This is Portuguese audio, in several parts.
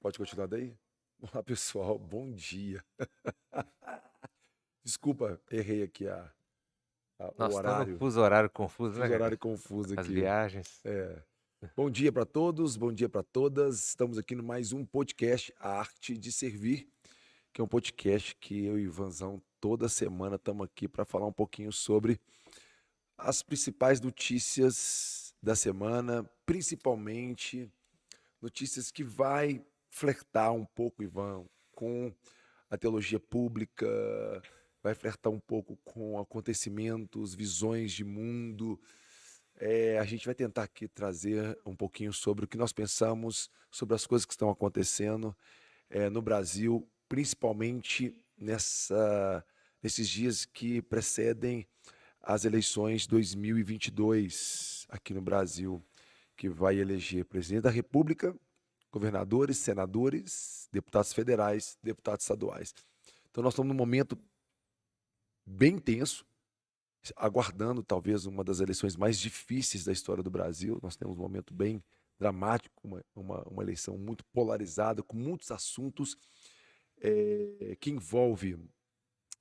Pode continuar daí? Olá, pessoal, bom dia. Desculpa, errei aqui o Nós estamos no horário. fuso horário confuso, né, Fiz o horário Cacá? confuso As aqui. viagens. É. Bom dia para todos, bom dia para todas. Estamos aqui no mais um podcast, A Arte de Servir, que é um podcast que eu e o Ivanzão toda semana estamos aqui para falar um pouquinho sobre as principais notícias da semana, principalmente notícias que vai flertar um pouco, Ivan, com a teologia pública, vai flertar um pouco com acontecimentos, visões de mundo. A gente vai tentar aqui trazer um pouquinho sobre o que nós pensamos sobre as coisas que estão acontecendo no Brasil, principalmente nesses dias que precedem as eleições 2022 aqui no Brasil, que vai eleger presidente da República, governadores, senadores, deputados federais, deputados estaduais. Então nós estamos num momento bem tenso, aguardando talvez uma das eleições mais difíceis da história do Brasil. Nós temos um momento bem dramático, uma eleição muito polarizada, com muitos assuntos que envolve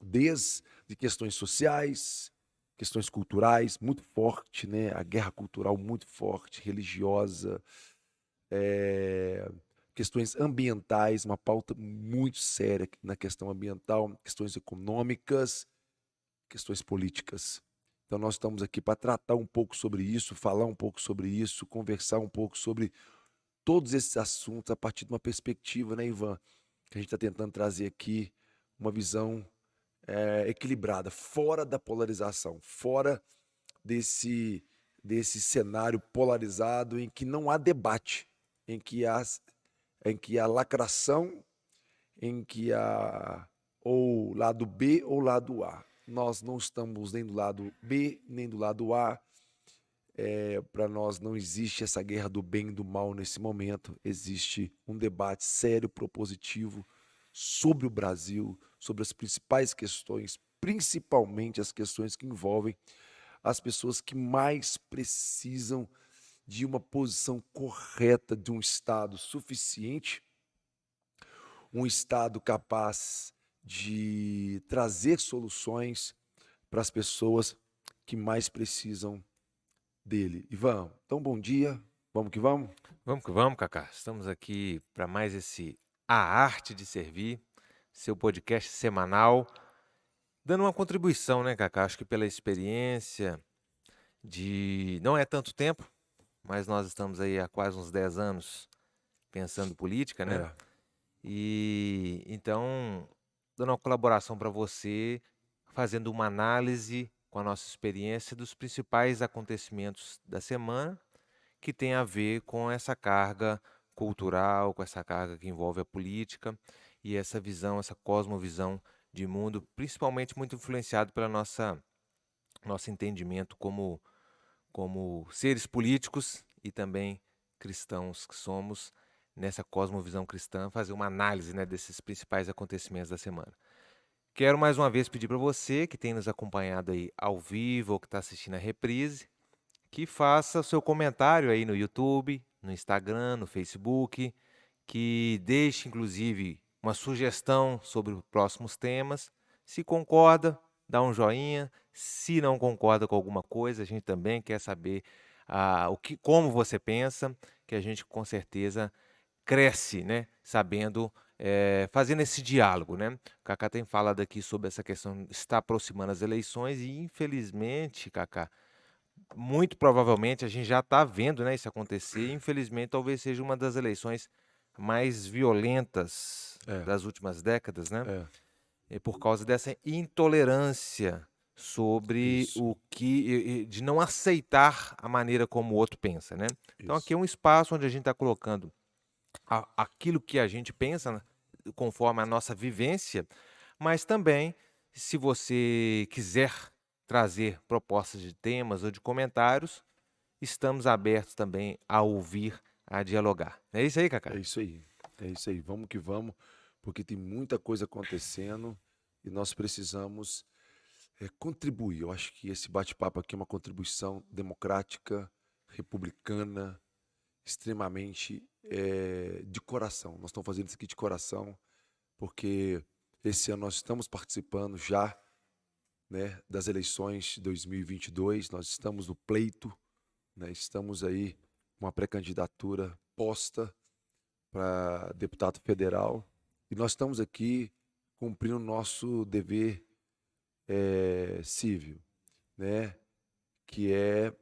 desde questões sociais, questões culturais muito forte, né? A guerra cultural muito forte, religiosa, questões ambientais, uma pauta muito séria na questão ambiental, questões econômicas, questões políticas. Então nós estamos aqui para tratar um pouco sobre isso, falar um pouco sobre isso, conversar um pouco sobre todos esses assuntos a partir de uma perspectiva, né, Ivan, que a gente está tentando trazer aqui uma visão equilibrada, fora da polarização, fora desse, desse cenário polarizado em que não há debate, em que há lacração, em que há ou lado B ou lado A. Nós não estamos nem do lado B, nem do lado A. Para nós não existe essa guerra do bem e do mal nesse momento. Existe um debate sério, propositivo sobre o Brasil, sobre as principais questões, principalmente as questões que envolvem as pessoas que mais precisam de uma posição correta de um Estado suficiente, um Estado capaz de trazer soluções para as pessoas que mais precisam dele. Ivan, então bom dia, vamos que vamos? Vamos que vamos, Cacá. Estamos aqui para mais esse A Arte de Servir, seu podcast semanal, dando uma contribuição, né, Cacá? Acho que pela experiência de... Não é tanto tempo, mas nós estamos aí há quase uns 10 anos pensando política, né? É, E então, dando uma colaboração para você, fazendo uma análise com a nossa experiência dos principais acontecimentos da semana que tem a ver com essa carga cultural, com essa carga que envolve a política e essa visão, essa cosmovisão de mundo, principalmente muito influenciado pela nosso entendimento como seres políticos e também cristãos que somos, nessa cosmovisão cristã, fazer uma análise, né, desses principais acontecimentos da semana. Quero mais uma vez pedir para você que tem nos acompanhado aí ao vivo ou que está assistindo a reprise, que faça o seu comentário aí no YouTube, no Instagram, no Facebook, que deixe inclusive uma sugestão sobre os próximos temas. Se concorda, dá um joinha. Se não concorda com alguma coisa, a gente também quer saber como você pensa, que a gente com certeza cresce, né, sabendo, fazendo esse diálogo, né. O Cacá tem falado aqui sobre essa questão, está aproximando as eleições e infelizmente, Cacá, muito provavelmente a gente já está vendo, né, isso acontecer. Infelizmente, talvez seja uma das eleições mais violentas é, das últimas décadas, né? é, Por causa dessa intolerância sobre isso, o que de não aceitar a maneira como o outro pensa, né? Então aqui isso. é um espaço onde a gente está colocando aquilo que a gente pensa, né, conforme a nossa vivência, mas também, se você quiser trazer propostas de temas ou de comentários, estamos abertos também a ouvir, a dialogar. É isso aí, É Cacá? isso aí. É isso aí. Vamos que vamos, porque tem muita coisa acontecendo e nós precisamos contribuir. Eu acho que esse bate-papo aqui é uma contribuição democrática, republicana, extremamente de coração. Nós estamos fazendo isso aqui de coração, porque esse ano nós estamos participando já, né, das eleições de 2022, nós estamos no pleito, né, estamos aí com uma pré-candidatura posta para deputado federal e nós estamos aqui cumprindo o nosso dever cível, né, que é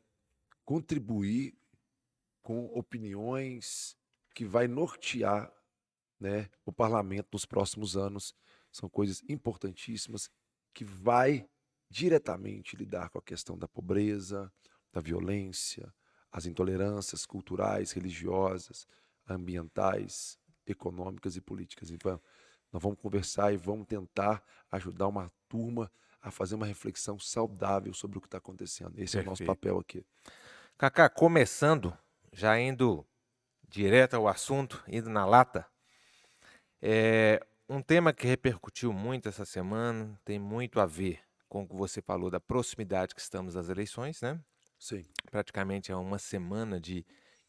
contribuir com opiniões que vai nortear, né, o parlamento nos próximos anos. São coisas importantíssimas que vai diretamente lidar com a questão da pobreza, da violência, as intolerâncias culturais, religiosas, ambientais, econômicas e políticas. Então, nós vamos conversar e vamos tentar ajudar uma turma a fazer uma reflexão saudável sobre o que está acontecendo. Esse é o nosso Perfeito. papel aqui. Cacá, começando, já indo direto ao assunto, indo na lata, um tema que repercutiu muito essa semana, tem muito a ver com o que você falou da proximidade que estamos das eleições, né? Sim. Praticamente há uma semana de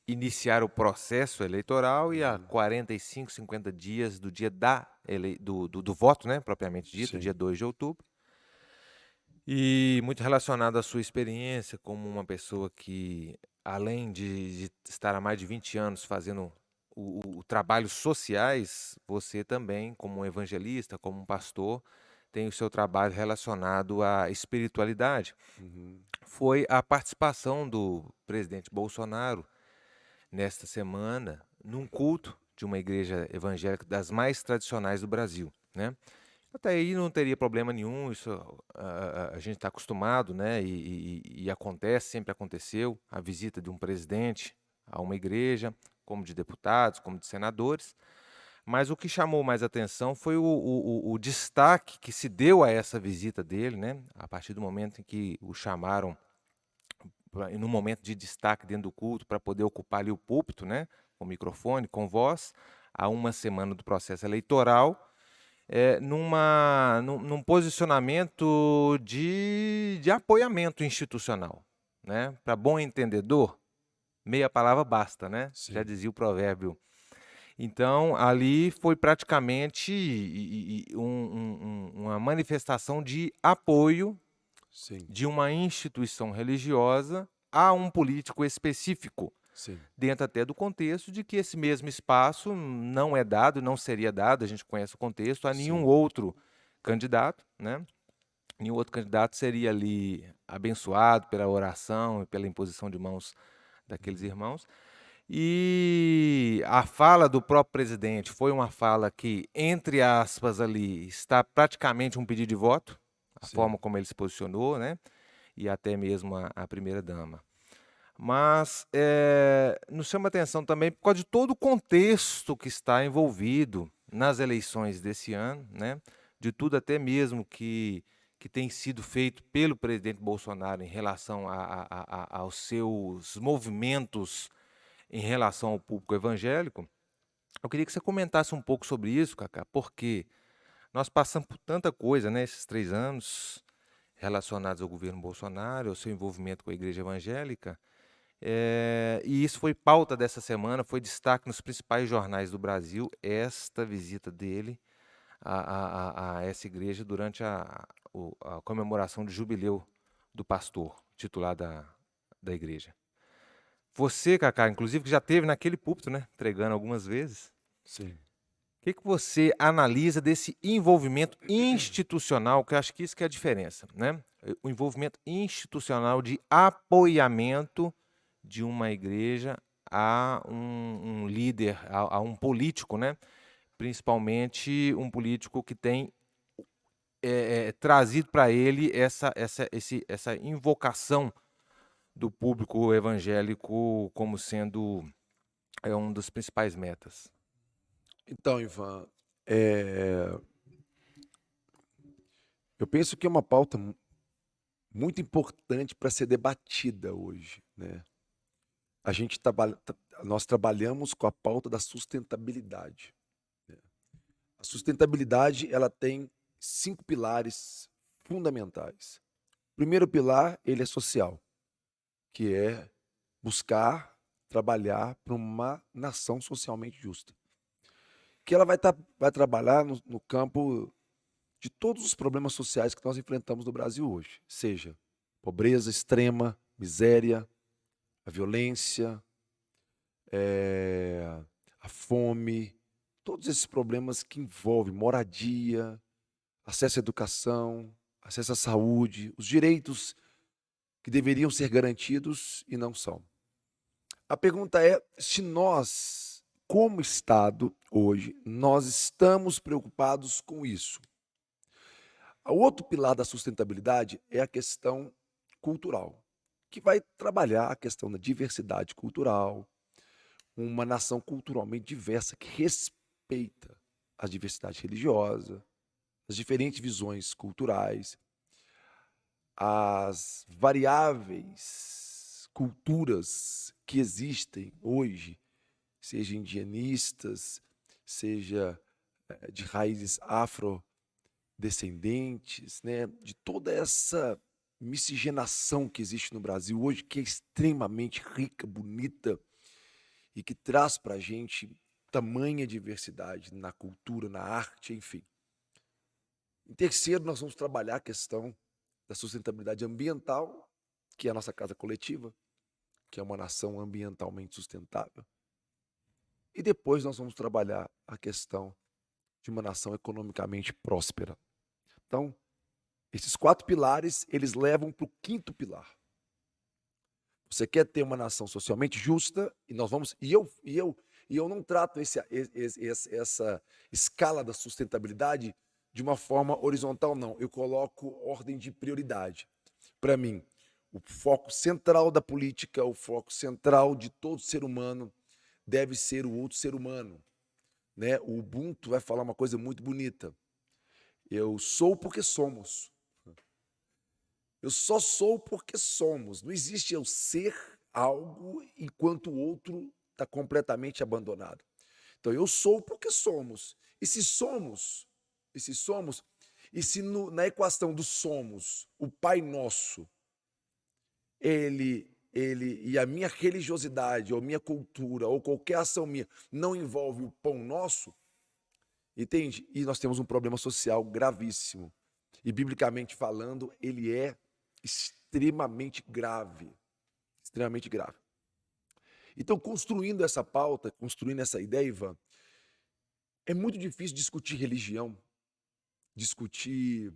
iniciar o processo eleitoral e há 45, 50 dias do dia do voto, né, propriamente dito, Sim. dia 2 de outubro. E muito relacionado à sua experiência como uma pessoa que, além de estar há mais de 20 anos fazendo trabalhos sociais, você também, como um evangelista, como um pastor, tem o seu trabalho relacionado à espiritualidade. Uhum. Foi a participação do presidente Bolsonaro nesta semana num culto de uma igreja evangélica das mais tradicionais do Brasil, né? Até aí não teria problema nenhum, isso a gente está acostumado, né? E acontece, sempre aconteceu, a visita de um presidente a uma igreja, como de deputados, como de senadores. Mas o que chamou mais atenção foi o destaque que se deu a essa visita dele, né? A partir do momento em que o chamaram no momento de destaque dentro do culto para poder ocupar ali o púlpito, né? Com microfone, com voz, há uma semana do processo eleitoral, num posicionamento de apoiamento institucional, né? Para bom entendedor, meia palavra basta, né? Já Sim. dizia o provérbio. Então, ali foi praticamente uma manifestação de apoio Sim. de uma instituição religiosa a um político específico, Sim. dentro até do contexto de que esse mesmo espaço não é dado, não seria dado, a gente conhece o contexto, a nenhum Sim. outro candidato, né? Nenhum outro candidato seria ali abençoado pela oração e pela imposição de mãos daqueles irmãos. E a fala do próprio presidente foi uma fala que, entre aspas, ali está praticamente um pedido de voto, a Sim. forma como ele se posicionou, né? E até mesmo a primeira-dama. Mas nos chama atenção também por causa de todo o contexto que está envolvido nas eleições desse ano, né? De tudo até mesmo que tem sido feito pelo presidente Bolsonaro em relação aos seus movimentos em relação ao público evangélico. Eu queria que você comentasse um pouco sobre isso, Cacá, porque nós passamos por tanta coisa, né, esses 3 anos relacionados ao governo Bolsonaro, ao seu envolvimento com a igreja evangélica, e isso foi pauta dessa semana, foi destaque nos principais jornais do Brasil, esta visita dele a essa igreja durante a comemoração do jubileu do pastor titular da igreja. Você, Cacá, inclusive, que já esteve naquele púlpito, né, pregando algumas vezes, Sim. o que você analisa desse envolvimento institucional, que eu acho que isso que é a diferença, né? O envolvimento institucional de apoiamento de uma igreja a um líder, a um político, né? Principalmente um político que tem trazido para ele essa invocação do público evangélico como sendo um dos principais metas. Então, Ivan, eu penso que é uma pauta muito importante para ser debatida hoje, né? Nós trabalhamos com a pauta da sustentabilidade, né? A sustentabilidade, ela tem 5 pilares fundamentais. O primeiro pilar, ele é social, que é buscar trabalhar para uma nação socialmente justa. Que ela vai trabalhar no campo de todos os problemas sociais que nós enfrentamos no Brasil hoje, seja pobreza extrema, miséria, a violência, eh, a fome, todos esses problemas que envolvem moradia, acesso à educação, acesso à saúde, os direitos que deveriam ser garantidos e não são. A pergunta é se nós, como Estado, hoje, nós estamos preocupados com isso. O outro pilar da sustentabilidade é a questão cultural, que vai trabalhar a questão da diversidade cultural, uma nação culturalmente diversa que respeita a diversidade religiosa, as diferentes visões culturais, as variáveis culturas que existem hoje, seja indianistas, seja de raízes afrodescendentes, né, de toda essa miscigenação que existe no Brasil hoje, que é extremamente rica, bonita e que traz para a gente tamanha diversidade na cultura, na arte, enfim. Em terceiro, nós vamos trabalhar a questão da sustentabilidade ambiental, que é a nossa casa coletiva, que é uma nação ambientalmente sustentável. E depois nós vamos trabalhar a questão de uma nação economicamente próspera. Então, esses 4 pilares, eles levam para o 5º pilar. Você quer ter uma nação socialmente justa, e nós vamos. Eu não trato essa escala da sustentabilidade de uma forma horizontal, não. Eu coloco ordem de prioridade. Para mim, o foco central da política, o foco central de todo ser humano deve ser o outro ser humano, né? O Ubuntu vai falar uma coisa muito bonita. Eu sou porque somos. Eu só sou porque somos. Não existe eu ser algo enquanto o outro está completamente abandonado. Então, eu sou porque somos. E se somos, na equação do somos, o Pai Nosso, ele e a minha religiosidade, ou minha cultura, ou qualquer ação minha, não envolve o pão nosso, entende? E nós temos um problema social gravíssimo. E, biblicamente falando, ele é extremamente grave. Extremamente grave. Então, construindo essa pauta, construindo essa ideia, Ivan, é muito difícil discutir religião, discutir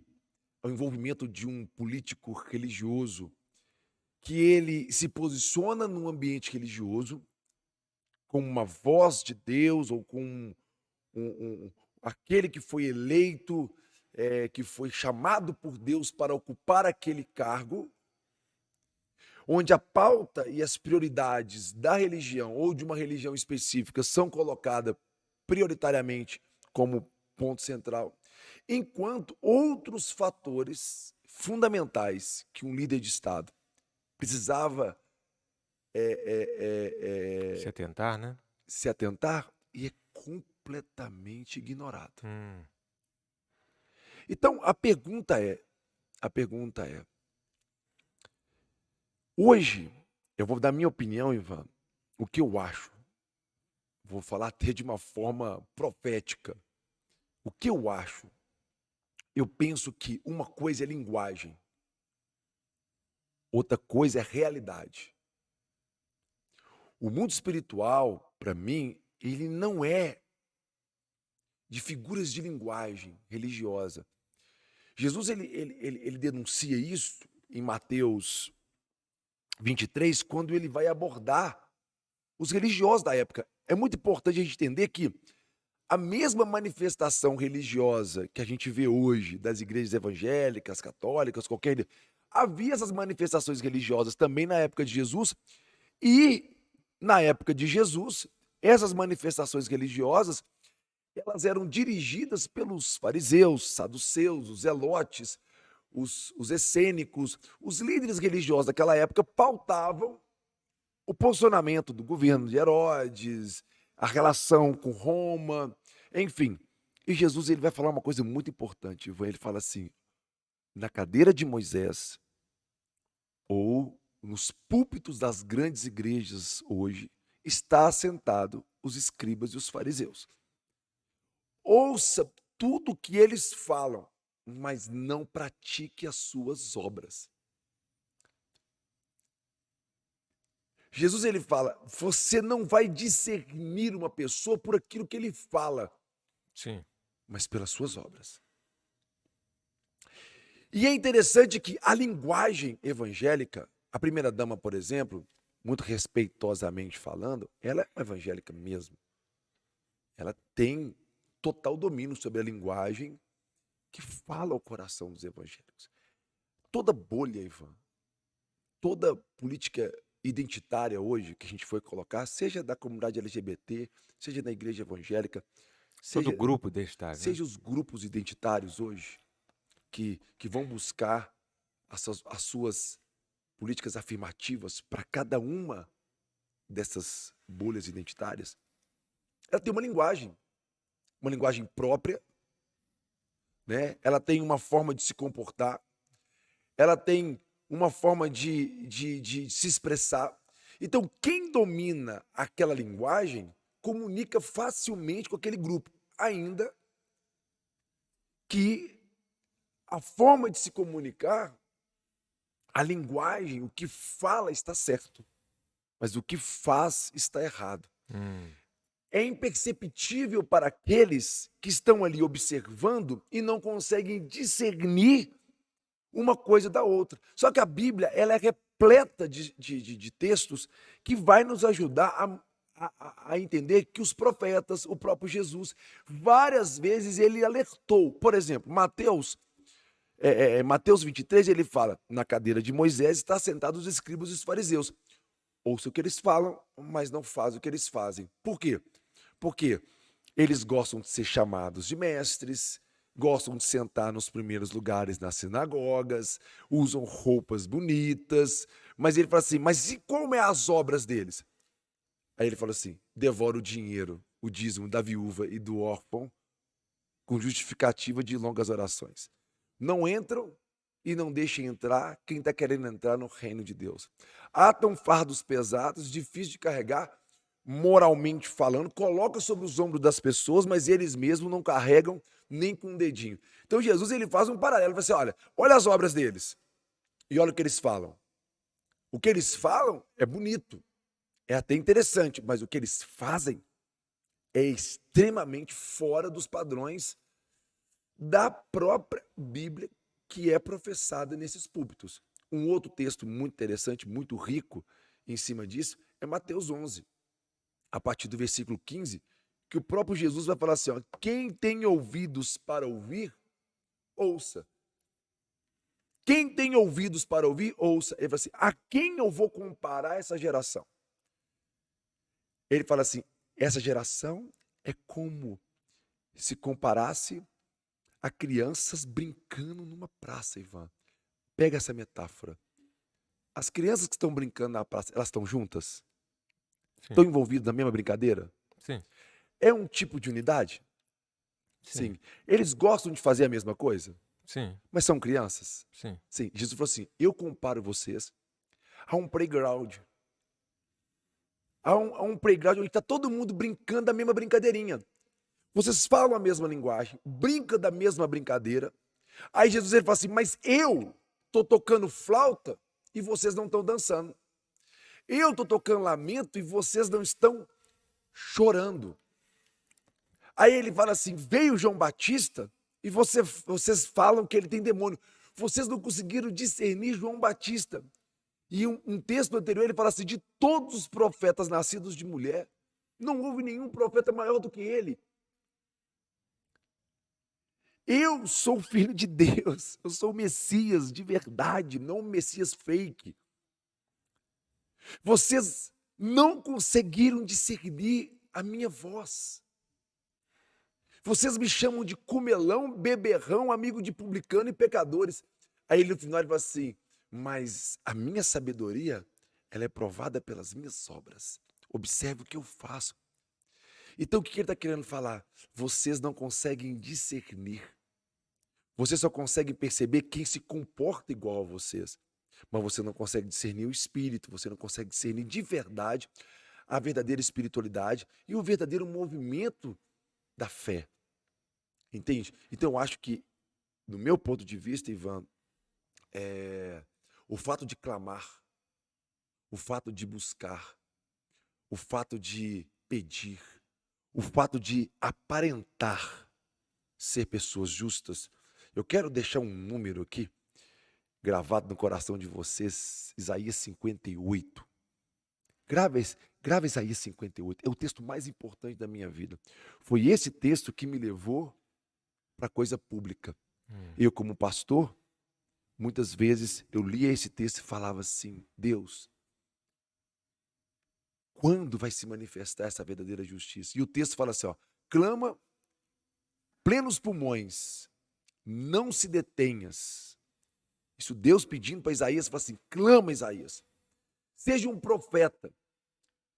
o envolvimento de um político religioso, que ele se posiciona num ambiente religioso, com uma voz de Deus, ou com aquele que foi eleito, que foi chamado por Deus para ocupar aquele cargo, onde a pauta e as prioridades da religião ou de uma religião específica são colocadas prioritariamente como ponto central, enquanto outros fatores fundamentais que um líder de Estado precisava Se atentar, né? se atentar e é completamente ignorado. Então, a pergunta é, hoje, eu vou dar minha opinião, Ivan, o que eu acho. Vou falar até de uma forma profética. O que eu acho? Eu penso que uma coisa é linguagem, outra coisa é realidade. O mundo espiritual, para mim, ele não é de figuras de linguagem religiosa. Jesus, ele denuncia isso em Mateus 23, quando ele vai abordar os religiosos da época. É muito importante a gente entender que a mesma manifestação religiosa que a gente vê hoje das igrejas evangélicas, católicas, qualquer... Havia essas manifestações religiosas também na época de Jesus, e na época de Jesus, essas manifestações religiosas, elas eram dirigidas pelos fariseus, saduceus, os zelotes, os essênicos, os líderes religiosos daquela época pautavam o posicionamento do governo de Herodes, a relação com Roma, enfim. E Jesus, ele vai falar uma coisa muito importante, Ivan. Ele fala assim: na cadeira de Moisés ou nos púlpitos das grandes igrejas hoje, está assentado os escribas e os fariseus. Ouça tudo o que eles falam, mas não pratique as suas obras. Jesus ele fala, você não vai discernir uma pessoa por aquilo que ele fala, Sim. mas pelas suas obras. E é interessante que a linguagem evangélica, a primeira-dama, por exemplo, muito respeitosamente falando, ela é uma evangélica mesmo. Ela tem total domínio sobre a linguagem que fala ao coração dos evangélicos. Toda bolha, Ivan, toda política identitária hoje que a gente foi colocar, seja da comunidade LGBT, seja da igreja evangélica, Todo seja, grupo identitário, né? seja os grupos identitários hoje, que vão buscar as suas políticas afirmativas para cada uma dessas bolhas identitárias, ela tem uma linguagem própria, né? Ela tem uma forma de se comportar, ela tem uma forma de se expressar. Então, quem domina aquela linguagem comunica facilmente com aquele grupo, ainda que a forma de se comunicar, a linguagem, o que fala está certo, mas o que faz está errado. Hum. É imperceptível para aqueles que estão ali observando e não conseguem discernir uma coisa da outra. Só que a Bíblia ela é repleta de textos que vai nos ajudar a entender que os profetas, o próprio Jesus, várias vezes ele alertou. Por exemplo, Mateus 23, ele fala, na cadeira de Moisés está sentados os escribas e os fariseus. Ouça o que eles falam, mas não faz o que eles fazem. Por quê? Porque eles gostam de ser chamados de mestres, gostam de sentar nos primeiros lugares nas sinagogas, usam roupas bonitas, mas ele fala assim, mas e como é as obras deles? Aí ele fala assim, devora o dinheiro, o dízimo da viúva e do órfão, com justificativa de longas orações. Não entram e não deixem entrar quem está querendo entrar no reino de Deus. Atam fardos pesados, difíceis de carregar, moralmente falando, coloca sobre os ombros das pessoas, mas eles mesmos não carregam nem com um dedinho. Então Jesus ele faz um paralelo, ele fala assim, olha as obras deles e olha o que eles falam. O que eles falam é bonito, é até interessante, mas o que eles fazem é extremamente fora dos padrões da própria Bíblia que é professada nesses púlpitos. Um outro texto muito interessante, muito rico em cima disso, é Mateus 11, a partir do versículo 15, que o próprio Jesus vai falar assim, quem tem ouvidos para ouvir, ouça. Quem tem ouvidos para ouvir, ouça. Ele fala assim, a quem eu vou comparar essa geração? Ele fala assim, essa geração é como se comparasse a crianças brincando numa praça, Ivan. Pega essa metáfora. As crianças que estão brincando na praça, elas estão juntas? Estão Sim. envolvidas na mesma brincadeira? Sim. É um tipo de unidade? Sim. Sim. Eles gostam de fazer a mesma coisa? Sim. Mas são crianças? Sim. Sim. Jesus falou assim, eu comparo vocês a um playground. A um playground onde está todo mundo brincando da mesma brincadeirinha. Vocês falam a mesma linguagem, brincam da mesma brincadeira. Aí Jesus ele fala assim, mas eu estou tocando flauta e vocês não estão dançando. Eu estou tocando lamento e vocês não estão chorando. Aí ele fala assim, veio João Batista e vocês falam que ele tem demônio. Vocês não conseguiram discernir João Batista. E um texto anterior ele fala assim, de todos os profetas nascidos de mulher, não houve nenhum profeta maior do que ele. Eu sou filho de Deus, eu sou o Messias de verdade, não o Messias fake. Vocês não conseguiram discernir a minha voz. Vocês me chamam de comelão, beberrão, amigo de publicano e pecadores. Aí no final ele fala assim, mas a minha sabedoria, ela é provada pelas minhas obras. Observe o que eu faço. Então o que ele está querendo falar? Vocês não conseguem discernir. Você só consegue perceber quem se comporta igual a vocês. Mas você não consegue discernir o espírito, você não consegue discernir de verdade a verdadeira espiritualidade e o verdadeiro movimento da fé. Entende? Então, eu acho que, do meu ponto de vista, Ivan, o fato de clamar, o fato de buscar, o fato de pedir, o fato de aparentar ser pessoas justas. Eu quero deixar um número aqui, gravado no coração de vocês, Isaías 58. Grava Isaías 58, é o texto mais importante da minha vida. Foi esse texto que me levou para a coisa pública. Eu, como pastor, muitas vezes eu lia esse texto e falava assim: Deus, quando vai se manifestar essa verdadeira justiça? E o texto fala assim, ó: clama plenos pulmões, não se detenhas. Isso Deus pedindo para Isaías, fala assim: clama, Isaías, seja um profeta,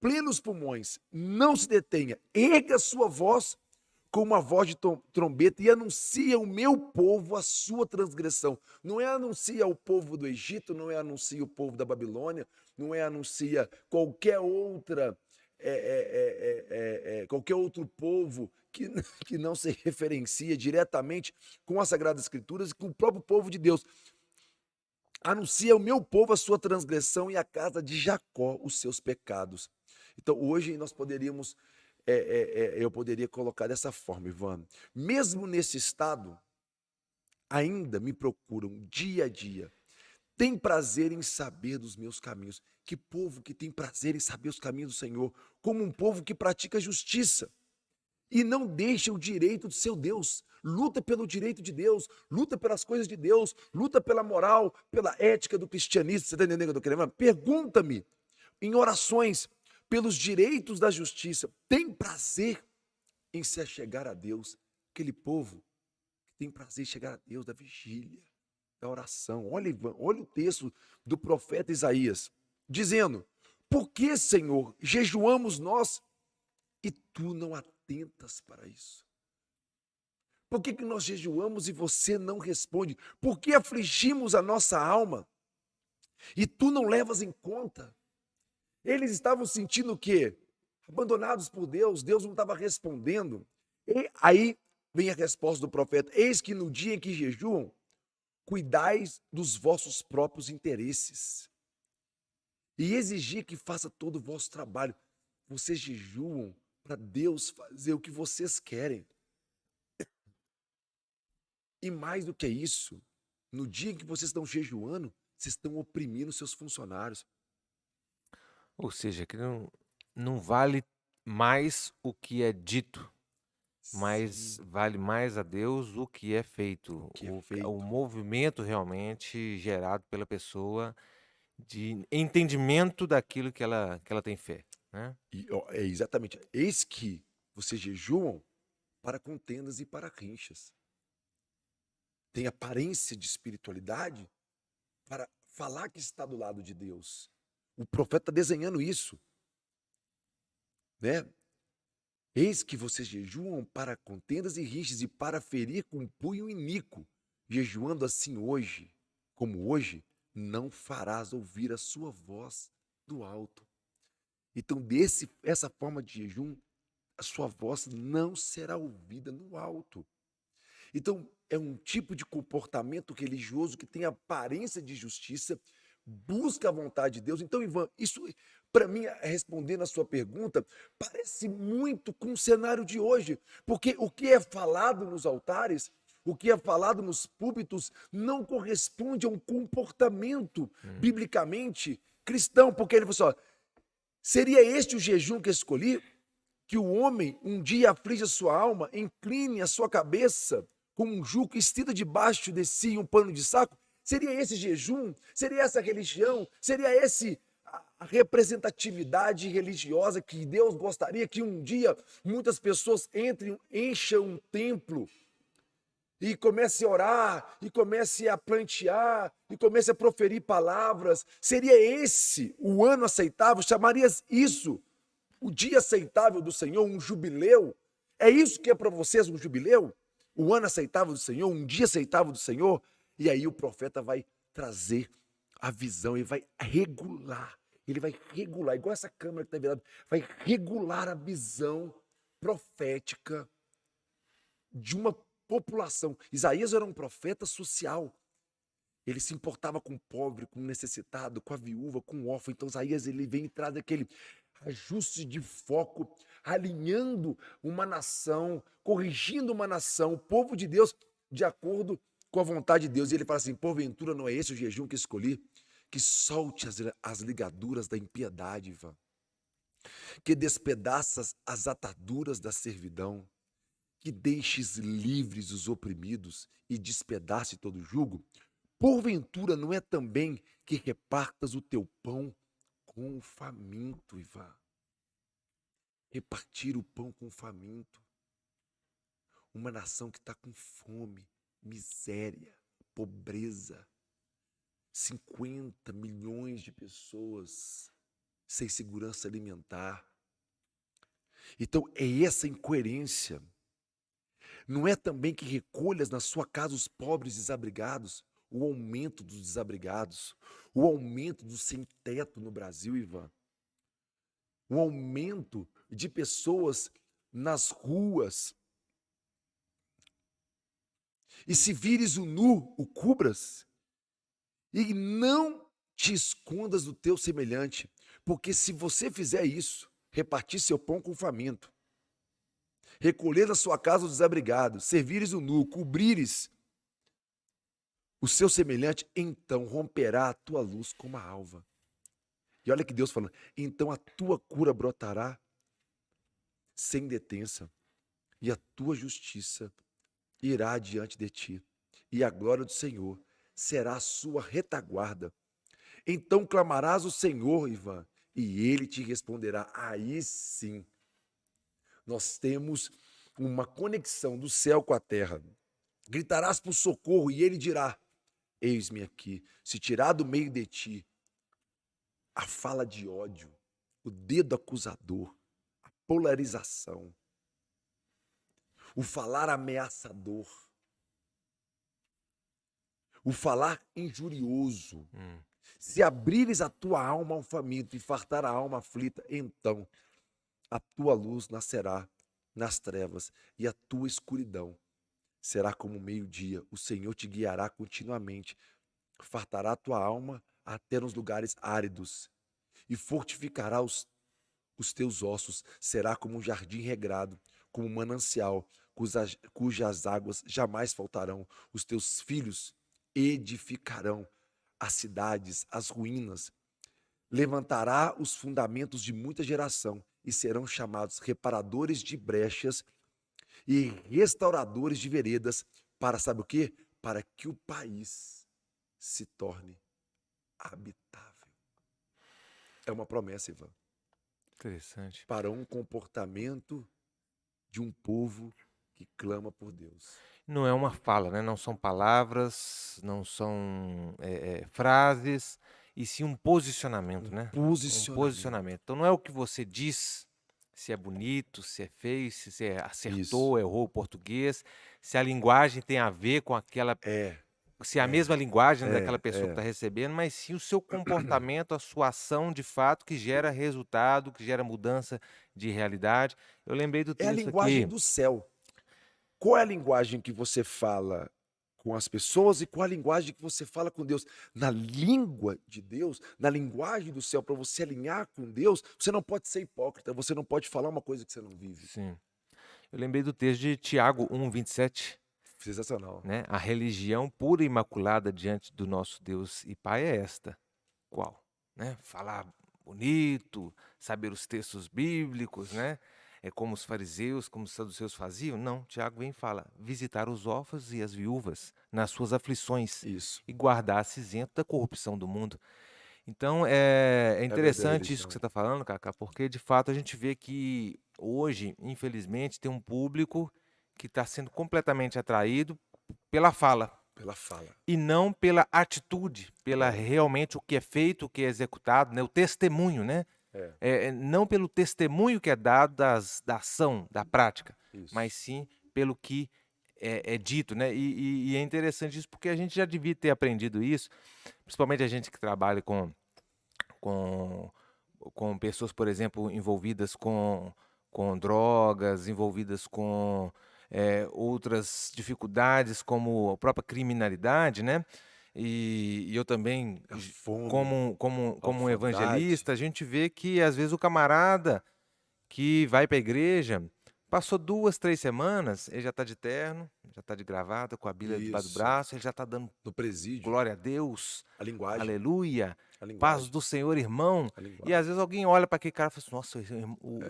plenos pulmões, não se detenha, erga sua voz com uma voz de trombeta e anuncia ao meu povo a sua transgressão. Não é anuncia ao povo do Egito, não é anuncia o povo da Babilônia, não é anuncia qualquer qualquer outro povo que não se referencia diretamente com as Sagradas Escrituras e com o próprio povo de Deus. Anuncia ao meu povo a sua transgressão e a casa de Jacó os seus pecados. Então, hoje nós poderíamos, eu poderia colocar dessa forma, Ivan. Mesmo nesse estado, ainda me procuram dia a dia. Tem prazer em saber dos meus caminhos. Que povo que tem prazer em saber os caminhos do Senhor, como um povo que pratica justiça e não deixa o direito do seu Deus. Luta pelo direito de Deus, luta pelas coisas de Deus, luta pela moral, pela ética do cristianismo. Você está entendendo o que eu estou querendo? Pergunta-me em orações pelos direitos da justiça. Tem prazer em se achegar a Deus. Aquele povo que tem prazer em chegar a Deus da vigília, da oração. Olha, Ivan, olha o texto do profeta Isaías, dizendo: por que, Senhor, jejuamos nós e tu não atentas para isso? Por que nós jejuamos e você não responde? Por que afligimos a nossa alma e tu não levas em conta? Eles estavam sentindo o quê? Abandonados por Deus, Deus não estava respondendo. E aí vem a resposta do profeta: eis que no dia em que jejuam, cuidais dos vossos próprios interesses e exigir que faça todo o vosso trabalho. Vocês jejuam para Deus fazer o que vocês querem. E mais do que isso, no dia em que vocês estão jejuando, vocês estão oprimindo seus funcionários. Ou seja, que não vale mais o que é dito, mas Sim, vale mais a Deus o que é feito, o que é o feito. movimento realmente gerado pela pessoa de entendimento daquilo que ela tem fé, né? E, ó, é exatamente. Eis que vocês jejuam para contendas e para rinchas. Tem aparência de espiritualidade para falar que está do lado de Deus. O profeta está desenhando isso, né? Eis que vocês jejuam para contendas e rixas e para ferir com punho iníquo. Jejuando assim hoje, como hoje, não farás ouvir a sua voz do alto. Então, essa forma de jejum, a sua voz não será ouvida no alto. Então, é um tipo de comportamento religioso que tem aparência de justiça, busca a vontade de Deus. Então, Ivan, isso, para mim, respondendo a sua pergunta, parece muito com o cenário de hoje, porque o que é falado nos altares, o que é falado nos púlpitos, não corresponde a um comportamento biblicamente cristão, porque ele falou assim, ó, seria este o jejum que escolhi? Que o homem um dia aflige a sua alma, incline a sua cabeça como um jugo, estenda debaixo de si um pano de saco? Seria esse jejum? Seria essa religião? Seria esse a representatividade religiosa que Deus gostaria que um dia muitas pessoas encham um templo e comece a orar, e comece a plantear, e comece a proferir palavras? Seria esse o ano aceitável? Chamarias isso o dia aceitável do Senhor, um jubileu? É isso que é para vocês um jubileu? O ano aceitável do Senhor, um dia aceitável do Senhor? E aí o profeta vai trazer a visão e vai regular, Ele vai regular, igual essa câmera que está virada, vai regular a visão profética de uma população. Isaías era um profeta social. Ele se importava com o pobre, com o necessitado, com a viúva, com o órfão. Então Isaías ele vem e traz aquele ajuste de foco, alinhando uma nação, corrigindo uma nação, o povo de Deus, de acordo com a vontade de Deus. E ele fala assim: porventura não é esse o jejum que escolhi? Que solte as ligaduras da impiedade, Ivan. Que despedaças as ataduras da servidão. Que deixes livres os oprimidos e despedace todo jugo. Porventura não é também que repartas o teu pão com o faminto, Ivan? Repartir o pão com o faminto. Uma nação que está com fome, miséria, pobreza. 50 milhões de pessoas sem segurança alimentar. Então é essa incoerência. Não é também que recolhas na sua casa os pobres desabrigados? O aumento dos desabrigados, o aumento do sem-teto no Brasil, Ivan, o aumento de pessoas nas ruas. E se vires o nu, o cubras, e não te escondas do teu semelhante, porque se você fizer isso, repartir seu pão com o faminto, recolher da sua casa os desabrigados, servires o nu, cobrires o seu semelhante, então romperá a tua luz como a alva. E olha que Deus falando, então a tua cura brotará sem detença, e a tua justiça irá diante de ti, e a glória do Senhor será a sua retaguarda. Então clamarás o Senhor, Ivan, e ele te responderá. Aí sim, nós temos uma conexão do céu com a terra. Gritarás por socorro, e ele dirá: eis-me aqui. Se tirar do meio de ti a fala de ódio, o dedo acusador, a polarização, o falar ameaçador, o falar injurioso, se abrires a tua alma ao faminto e fartar a alma aflita, então a tua luz nascerá nas trevas e a tua escuridão será como o meio-dia. O Senhor te guiará continuamente, fartará a tua alma até nos lugares áridos e fortificará os teus ossos. Será como um jardim regrado, como um manancial, cujas águas jamais faltarão. Os teus filhos edificarão as cidades, as ruínas. Levantará os fundamentos de muita geração e serão chamados reparadores de brechas e restauradores de veredas para, sabe o quê? Para que o país se torne habitável. É uma promessa, Ivan. Interessante. Para um comportamento de um povo que clama por Deus. Não é uma fala, né? Não são palavras, não são frases, e sim um posicionamento, né? Um posicionamento. Então não é o que você diz, se é bonito, se é feio, se você acertou, errou o português, se a linguagem tem a ver com aquela... se é a mesma linguagem daquela pessoa que está recebendo, mas sim o seu comportamento, a sua ação de fato que gera resultado, que gera mudança de realidade. Eu lembrei do texto aqui. É a linguagem do céu. Qual é a linguagem que você fala com as pessoas e qual a linguagem que você fala com Deus? Na língua de Deus, na linguagem do céu, para você alinhar com Deus, você não pode ser hipócrita, você não pode falar uma coisa que você não vive. Sim. Eu lembrei do texto de Tiago 1:27. Sensacional. Né? A religião pura e imaculada diante do nosso Deus e Pai é esta. Qual? Né? Falar bonito, saber os textos bíblicos, né? É como os fariseus, como os saduceus faziam? Não, Tiago vem e fala: visitar os órfãos e as viúvas nas suas aflições. Isso. E guardar-se isento da corrupção do mundo. Então, é interessante isso que você está falando, Cacá, porque de fato a gente vê que hoje, infelizmente, tem um público que está sendo completamente atraído pela fala. Pela fala. E não pela atitude, pela realmente o que é feito, o que é executado, né? O testemunho, né? Não pelo testemunho que é dado da ação, da prática, mas sim pelo que é dito, né? E é interessante isso porque a gente já devia ter aprendido isso, principalmente a gente que trabalha com com pessoas, por exemplo, envolvidas com drogas, envolvidas com outras dificuldades, como a própria criminalidade, né? E eu também, A fome, como a como um orfandade. evangelista, a gente vê que às vezes o camarada que vai para a igreja, passou 2, 3 semanas, ele já está de terno, já está de gravata, com a Bíblia debaixo do Isso. braço, ele já está dando No presídio. glória a Deus, A linguagem. aleluia, A paz linguagem. do Senhor, irmão. A E às linguagem. vezes alguém olha para aquele cara e fala assim: "Nossa,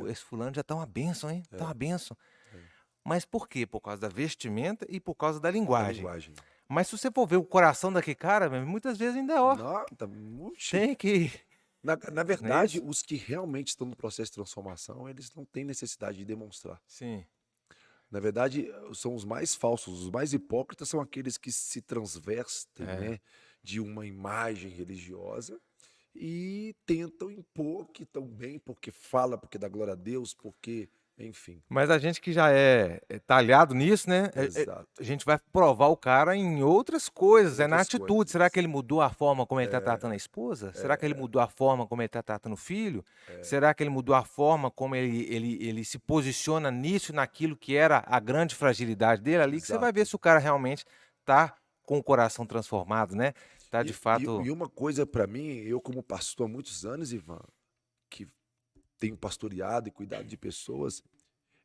É, esse fulano já está uma bênção, hein? Está é, uma bênção". é. Mas por quê? Por causa da vestimenta e por causa da Da linguagem. linguagem. Mas se você for ver o coração daquele cara, meu, muitas vezes ainda, ó, Não, tá, oxi. tem que Na não é verdade, isso? os que realmente estão no processo de transformação, eles não têm necessidade de demonstrar. Sim, Na verdade, são os mais falsos, os mais hipócritas são aqueles que se transvestem, é. né, de uma imagem religiosa e tentam impor que estão bem porque fala, porque dá glória a Deus, porque, enfim. Mas a gente que já é talhado nisso, né, a Exato. gente vai provar o cara em outras coisas, Em é na outras atitude. Será que coisas. ele mudou a forma como ele está É, tratando a esposa? Será que ele é, mudou a forma como ele está tratando o filho? é, Será que ele mudou a forma como ele se posiciona nisso e naquilo que era a grande fragilidade dele ali, que você vai ver exato. se o cara realmente está com o coração transformado, né, tá de fato E uma coisa para mim, eu como pastor há muitos anos, Ivan, que tenho pastoreado e cuidado de pessoas,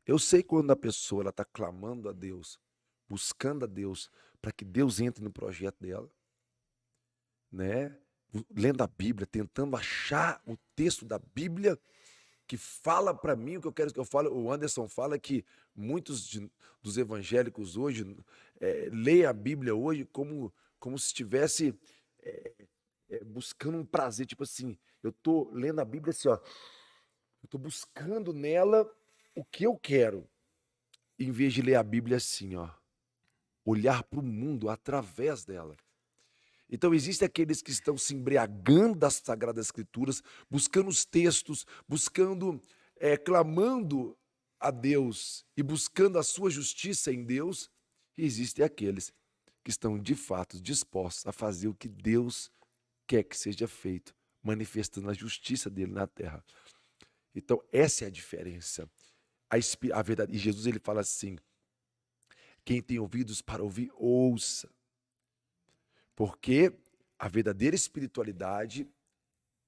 eu sei quando a pessoa ela está clamando a Deus, buscando a Deus, para que Deus entre no projeto dela, né? Lendo a Bíblia, tentando achar o texto da Bíblia que fala para mim o que eu quero que eu fale. O Anderson fala que dos evangélicos hoje leem a Bíblia hoje como se estivesse buscando um prazer, tipo assim, eu tô lendo a Bíblia assim, ó, eu tô buscando nela o que eu quero, em vez de ler a Bíblia assim, ó, olhar para o mundo através dela. Então, existem aqueles que estão se embriagando das Sagradas Escrituras, buscando os textos, buscando, clamando a Deus e buscando a sua justiça em Deus. E existem aqueles que estão de fato dispostos a fazer o que Deus quer que seja feito, manifestando a justiça dele na terra. Então, essa é a diferença. A verdade. E Jesus ele fala assim: quem tem ouvidos para ouvir, ouça. Porque a verdadeira espiritualidade,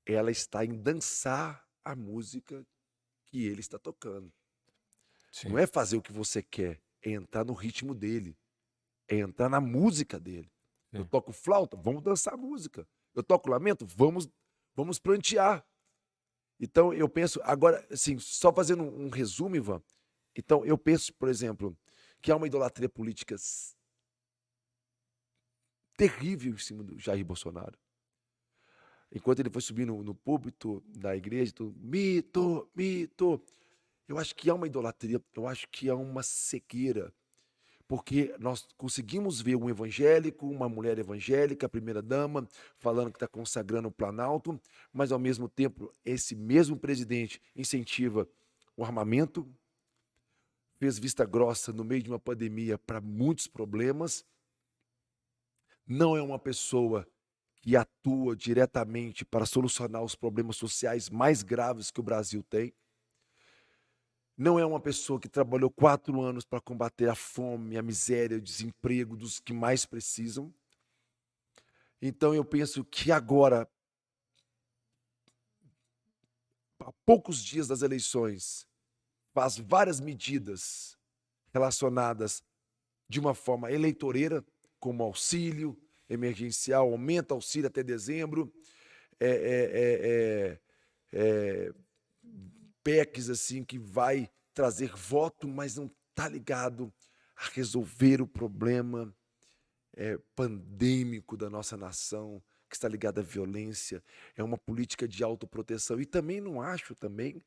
ela está em dançar a música que ele está tocando. Não sim, é fazer o que você quer, é entrar no ritmo dele, é entrar na música dele. Eu sim. toco flauta, vamos dançar a música. Eu toco lamento, vamos prantear. Então eu penso, agora, assim, só fazendo um resumo, Ivan. Então eu penso, por exemplo, que há uma idolatria política terrível em cima do Jair Bolsonaro. Enquanto ele foi subir no púlpito da igreja, todo, mito, mito. Eu acho que há uma idolatria, eu acho que há uma cegueira, porque nós conseguimos ver um evangélico, uma mulher evangélica, a primeira-dama, falando que está consagrando o Planalto, mas ao mesmo tempo, esse mesmo presidente incentiva o armamento, fez vista grossa no meio de uma pandemia para muitos problemas, não é uma pessoa que atua diretamente para solucionar os problemas sociais mais graves que o Brasil tem. Não é uma pessoa que trabalhou 4 anos para combater a fome, a miséria, o desemprego dos que mais precisam. Então eu penso que agora, a poucos dias das eleições, faz várias medidas relacionadas de uma forma eleitoreira, como auxílio emergencial, aumenta auxílio até dezembro, é, é, PECs assim que vai trazer voto, mas não está ligado a resolver o problema pandêmico da nossa nação, que está ligado à violência, é uma política de autoproteção. E também não acho também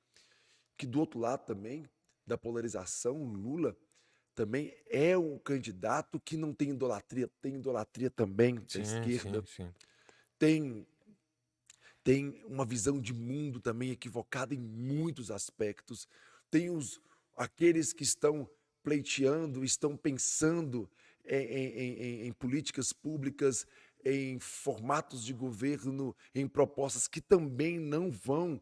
que do outro lado também, da polarização, o Lula também é um candidato que não tem idolatria também da Sim, esquerda, sim, sim. tem tem uma visão de mundo também equivocada em muitos aspectos. Tem aqueles que estão pleiteando, estão pensando em políticas públicas, em formatos de governo, em propostas que também não vão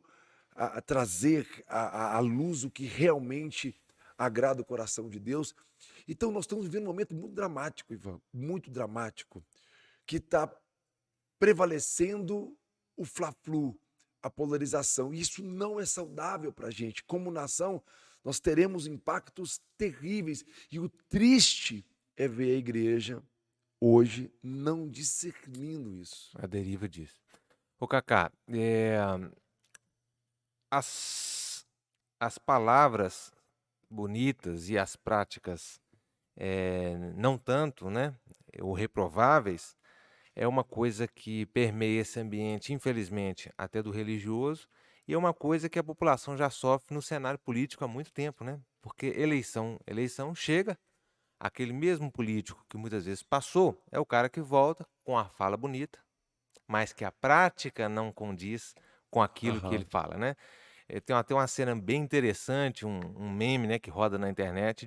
a trazer à luz o que realmente agrada o coração de Deus. Então, nós estamos vivendo um momento muito dramático, Ivan, muito dramático, que está prevalecendo o fla-flu, a polarização. E isso não é saudável para a gente. Como nação, nós teremos impactos terríveis. E o triste é ver a igreja hoje não discernindo isso. A deriva disso. Ô, Cacá, as, as palavras bonitas e as práticas não tanto, né, ou reprováveis, é uma coisa que permeia esse ambiente, infelizmente, até do religioso, e é uma coisa que a população já sofre no cenário político há muito tempo, né? Porque eleição chega, aquele mesmo político que muitas vezes passou, é o cara que volta com a fala bonita, mas que a prática não condiz com aquilo que ele Aham. fala, né? Tem até uma cena bem interessante, um meme, né, que roda na internet,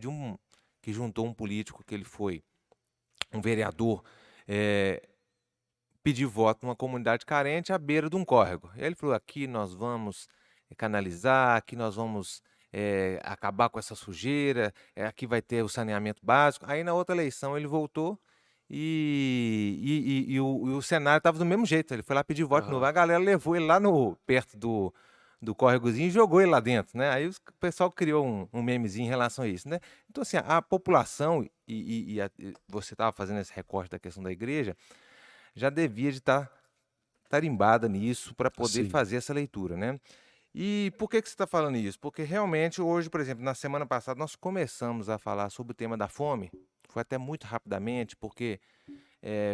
que juntou um político que ele foi um vereador, eh, pedir voto numa comunidade carente à beira de um córrego. E aí ele falou: aqui nós vamos canalizar, aqui nós vamos acabar com essa sujeira, aqui vai ter o saneamento básico. Aí na outra eleição ele voltou e o cenário estava do mesmo jeito. Ele foi lá pedir voto de novo. Aham. A galera levou ele lá perto do córregozinho e jogou ele lá dentro, né? Aí o pessoal criou um memezinho em relação a isso, né? Então, assim, a população, e você estava fazendo esse recorte da questão da igreja, já devia de estar tarimbada nisso para poder Sim. fazer essa leitura, né? E por que você está falando isso? Porque realmente hoje, por exemplo, na semana passada nós começamos a falar sobre o tema da fome. Foi até muito rapidamente, porque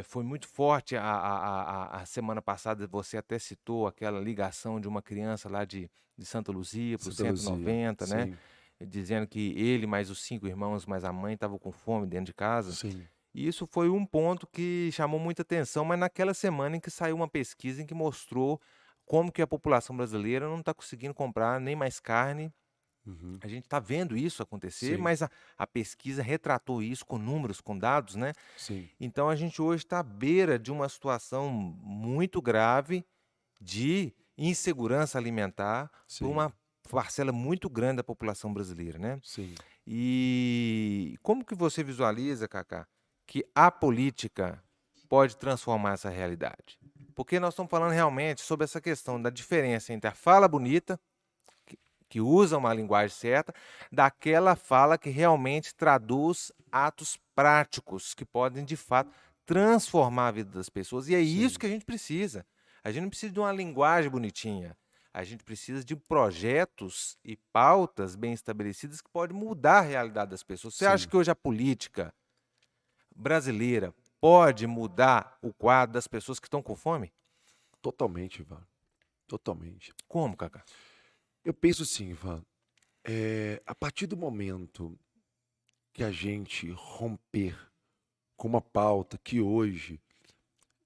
foi muito forte a semana passada. Você até citou aquela ligação de uma criança lá de Santa Luzia para o Santa Luzia. 190, né? Sim, Dizendo que ele, mais os 5 irmãos, mais a mãe, estavam com fome dentro de casa. sim, E isso foi um ponto que chamou muita atenção, mas naquela semana em que saiu uma pesquisa em que mostrou como que a população brasileira não está conseguindo comprar nem mais carne. uhum, A gente está vendo isso acontecer, sim, mas a pesquisa retratou isso com números, com dados, né? sim, Então a gente hoje está à beira de uma situação muito grave de insegurança alimentar para sim, uma parcela muito grande da população brasileira, né? sim. E como que você visualiza, Cacá, que a política pode transformar essa realidade? Porque nós estamos falando realmente sobre essa questão da diferença entre a fala bonita, que, que usa uma linguagem certa, daquela fala que realmente traduz atos práticos que podem, de fato, transformar a vida das pessoas. E é isso Sim, que a gente precisa. A gente não precisa de uma linguagem bonitinha. A gente precisa de projetos e pautas bem estabelecidas que podem mudar a realidade das pessoas. Você acha sim, que hoje a política brasileira pode mudar o quadro das pessoas que estão com fome? totalmente, Ivan, totalmente. Como, Cacá? Eu penso assim, Ivan, a partir do momento que a gente romper com uma pauta que hoje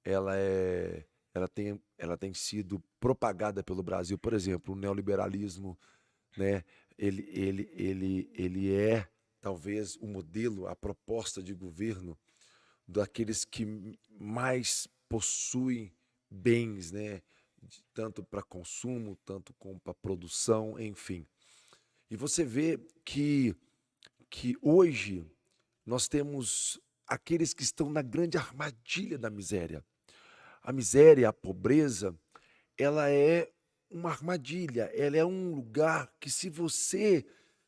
ela é, ela tem sido propagada pelo Brasil, por exemplo, o neoliberalismo, né? Ele é talvez o modelo, a proposta de governo daqueles que mais possuem bens, né? Tanto para consumo, tanto como para produção, enfim. E você vê que hoje nós temos aqueles que estão na grande armadilha da miséria. A miséria, a pobreza, ela é uma armadilha, ela é um lugar que, se você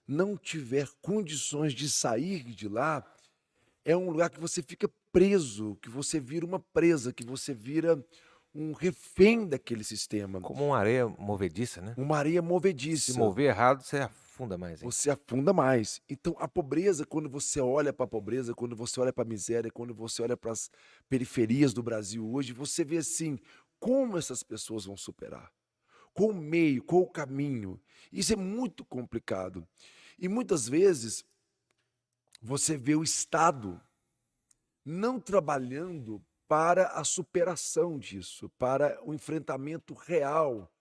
não tiver condições de sair de lá, é um lugar que você fica preso, que você vira uma presa, que você vira um refém daquele sistema, Como uma areia movediça, né? uma areia Se movediça. mover errado, você afunda mais ainda. Você afunda mais. Então, a pobreza, quando você olha para a pobreza, quando você olha para a miséria, quando você olha para as periferias do Brasil hoje, você vê assim, como essas pessoas vão superar? Qual o meio, qual o caminho? Isso é muito complicado. E muitas vezes você vê o Estado não trabalhando para a superação disso, para o enfrentamento real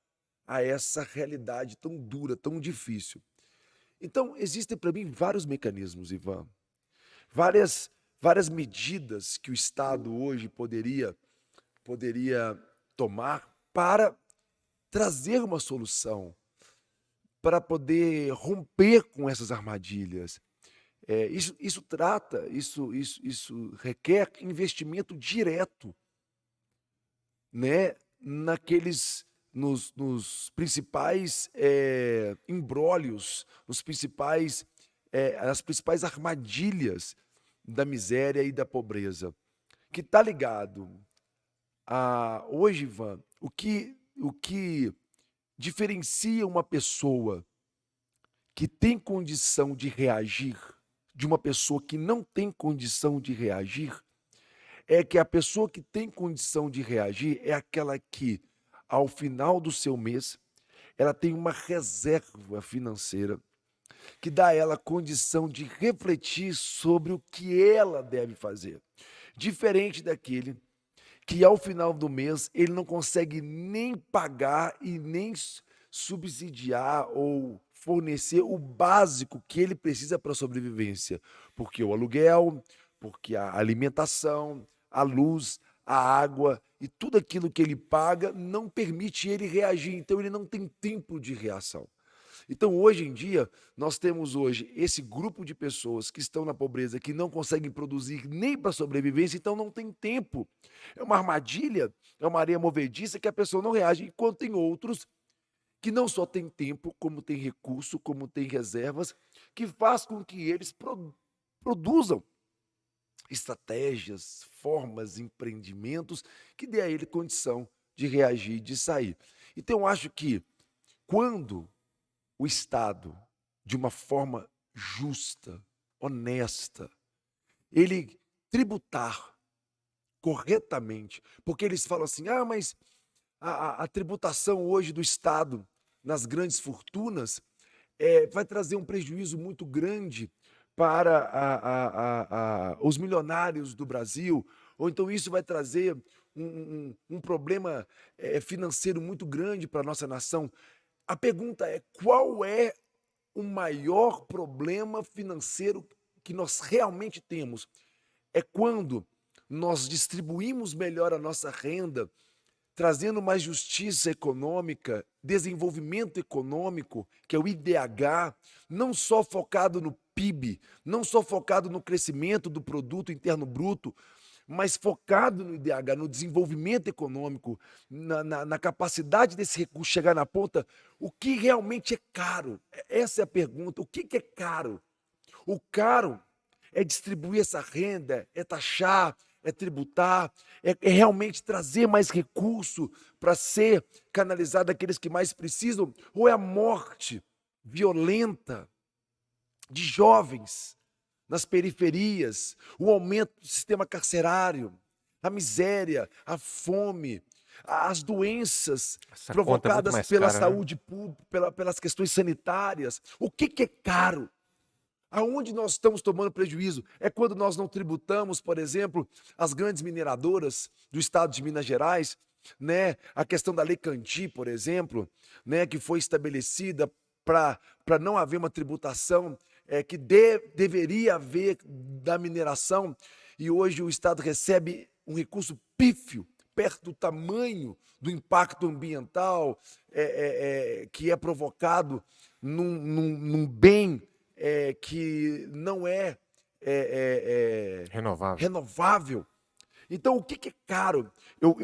a essa realidade tão dura, tão difícil. Então, existem para mim vários mecanismos, Ivan, várias, várias medidas que o Estado hoje poderia tomar para trazer uma solução. para poder romper com essas armadilhas. Isso requer investimento direto, né, nos principais embrólios, as principais armadilhas da miséria e da pobreza. Que está ligado hoje, Ivan, o que diferencia uma pessoa que tem condição de reagir de uma pessoa que não tem condição de reagir é que a pessoa que tem condição de reagir é aquela que, ao final do seu mês, ela tem uma reserva financeira que dá a ela condição de refletir sobre o que ela deve fazer. Diferente daquele que, ao final do mês, ele não consegue nem pagar e nem subsidiar ou fornecer o básico que ele precisa para a sobrevivência, porque o aluguel, porque a alimentação, a luz, a água e tudo aquilo que ele paga não permite ele reagir, então ele não tem tempo de reação. Então, hoje em dia, nós temos hoje esse grupo de pessoas que estão na pobreza, que não conseguem produzir nem para sobrevivência, então não tem tempo. É uma armadilha, é uma areia movediça que a pessoa não reage, enquanto tem outros que não só têm tempo, como têm recurso, como têm reservas, que faz com que eles produzam estratégias, formas, empreendimentos que dê a ele condição de reagir, de sair. Então, eu acho que quando o Estado, de uma forma justa, honesta, ele tributar corretamente, porque eles falam assim, mas a tributação hoje do Estado nas grandes fortunas vai trazer um prejuízo muito grande para os milionários do Brasil, ou então isso vai trazer um problema financeiro muito grande para a nossa nação. A pergunta é: qual é o maior problema financeiro que nós realmente temos? É quando nós distribuímos melhor a nossa renda, trazendo mais justiça econômica, desenvolvimento econômico, que é o IDH, não só focado no PIB, não só focado no crescimento do produto interno bruto, mas focado no IDH, no desenvolvimento econômico, na capacidade desse recurso chegar na ponta. O que realmente é caro? Essa é a pergunta. O que é caro? O caro é distribuir essa renda, é taxar, é tributar, é realmente trazer mais recurso para ser canalizado àqueles que mais precisam? Ou é a morte violenta de jovens nas periferias, o aumento do sistema carcerário, a miséria, a fome, as doenças Essa conta é muito provocadas mais pela cara, né? saúde pública, pelas questões sanitárias? O que é caro? Aonde nós estamos tomando prejuízo? É quando nós não tributamos, por exemplo, as grandes mineradoras do estado de Minas Gerais, né? A questão da Lei Candir, por exemplo, né? Que foi estabelecida para não haver uma tributação que deveria haver da mineração, e hoje o Estado recebe um recurso pífio, perto do tamanho do impacto ambiental que é provocado num bem que não Renovável. renovável. Então, o que é caro? Eu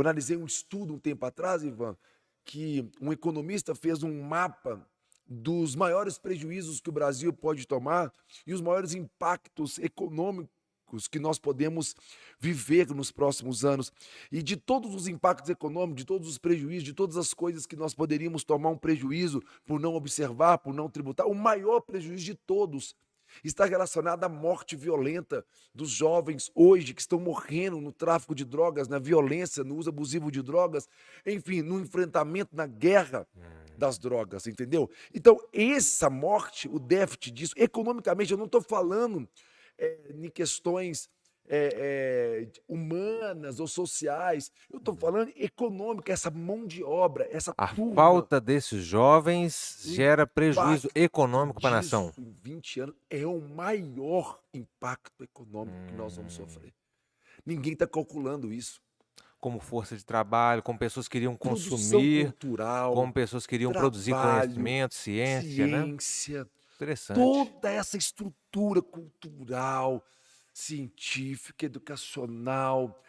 analisei um estudo um tempo atrás, Ivan, que um economista fez um mapa dos maiores prejuízos que o Brasil pode tomar e os maiores impactos econômicos que nós podemos viver nos próximos anos. E de todos os impactos econômicos, de todos os prejuízos, de todas as coisas que nós poderíamos tomar um prejuízo por não observar, por não tributar, o maior prejuízo de todos está relacionado à morte violenta dos jovens hoje que estão morrendo no tráfico de drogas, na violência, no uso abusivo de drogas, enfim, no enfrentamento, na guerra das drogas, entendeu? Então, essa morte, o déficit disso, economicamente, eu não estou falando em questões humanas ou sociais, eu estou falando econômica, essa mão de obra, essa A turma. falta desses jovens gera prejuízo impacto econômico para a nação. disso em 20 anos é o maior impacto econômico que nós vamos sofrer. Ninguém está calculando isso. como força de trabalho, como pessoas que iriam Produção consumir, cultural, como pessoas que iriam produzir trabalho, conhecimento, ciência, né? ciência, Interessante. toda essa estrutura cultural, científica, educacional,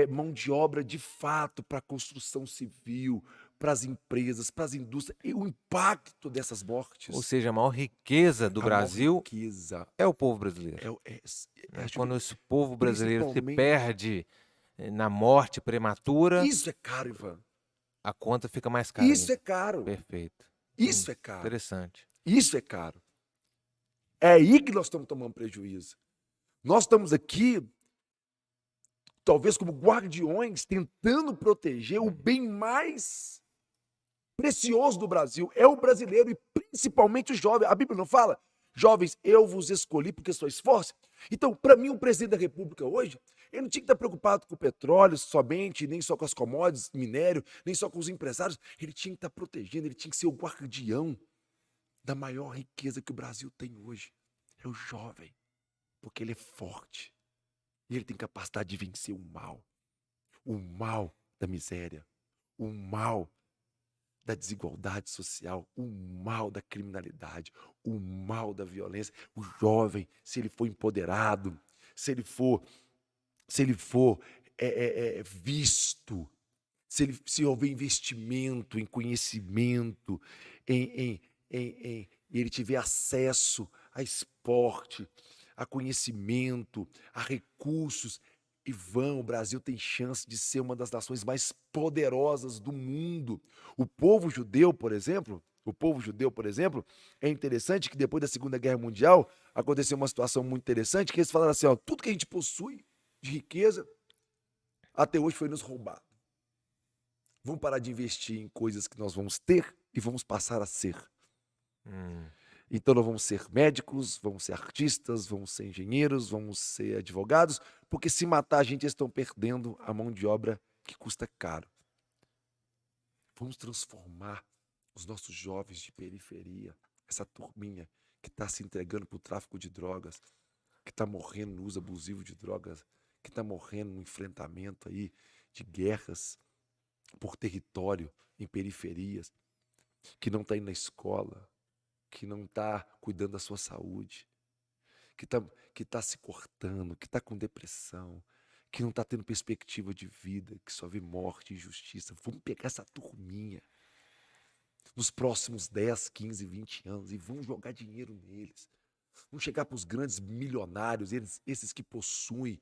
mão de obra de fato para a construção civil, para as empresas, para as indústrias, e o impacto dessas Ou mortes, seja, a maior riqueza do a maior Brasil riqueza, é o povo brasileiro, é, o- é, né? acho que Quando esse povo brasileiro se principalmente, perde na morte prematura, isso é caro, Ivan, a conta fica mais cara isso ainda. é caro, Perfeito. isso é caro, Interessante. isso é caro. É aí que nós estamos tomando prejuízo. Nós estamos aqui, talvez como guardiões, tentando proteger o bem mais precioso do Brasil. É o brasileiro e principalmente o jovem. A Bíblia não fala? Jovens, eu vos escolhi porque sois fortes. Então, para mim, o presidente da República hoje, ele não tinha que estar preocupado com o petróleo somente, nem só com as commodities, minério, nem só com os empresários. Ele tinha que estar protegendo, ele tinha que ser o guardião da maior riqueza que o Brasil tem hoje. É o jovem, porque ele é forte. E ele tem capacidade de vencer o mal da miséria, o mal da desigualdade social, o mal da criminalidade, o mal da violência. O jovem, se ele for empoderado, se ele for visto, se houver investimento em conhecimento, e ele tiver acesso a esporte, a conhecimento, a recursos, o Brasil tem chance de ser uma das nações mais poderosas do mundo. O povo judeu, por exemplo, é interessante que depois da Segunda Guerra Mundial aconteceu uma situação muito interessante, que eles falaram assim, ó, tudo que a gente possui de riqueza até hoje foi nos roubado. Vamos parar de investir em coisas que nós vamos ter e vamos passar a ser. Então nós vamos ser médicos, vamos ser artistas, vamos ser engenheiros, vamos ser advogados, porque se matar a gente, eles estão perdendo a mão de obra que custa caro. Vamos transformar os nossos jovens de periferia, essa turminha que está se entregando para o tráfico de drogas, que está morrendo no uso abusivo de drogas, que está morrendo no enfrentamento aí de guerras por território em periferias, que não está indo na escola, que não está cuidando da sua saúde, que tá se cortando, que está com depressão, que não está tendo perspectiva de vida, que só vê morte e injustiça. Vamos pegar essa turminha nos próximos 10, 15, 20 anos e vamos jogar dinheiro neles. Vamos chegar para os grandes milionários, esses que possuem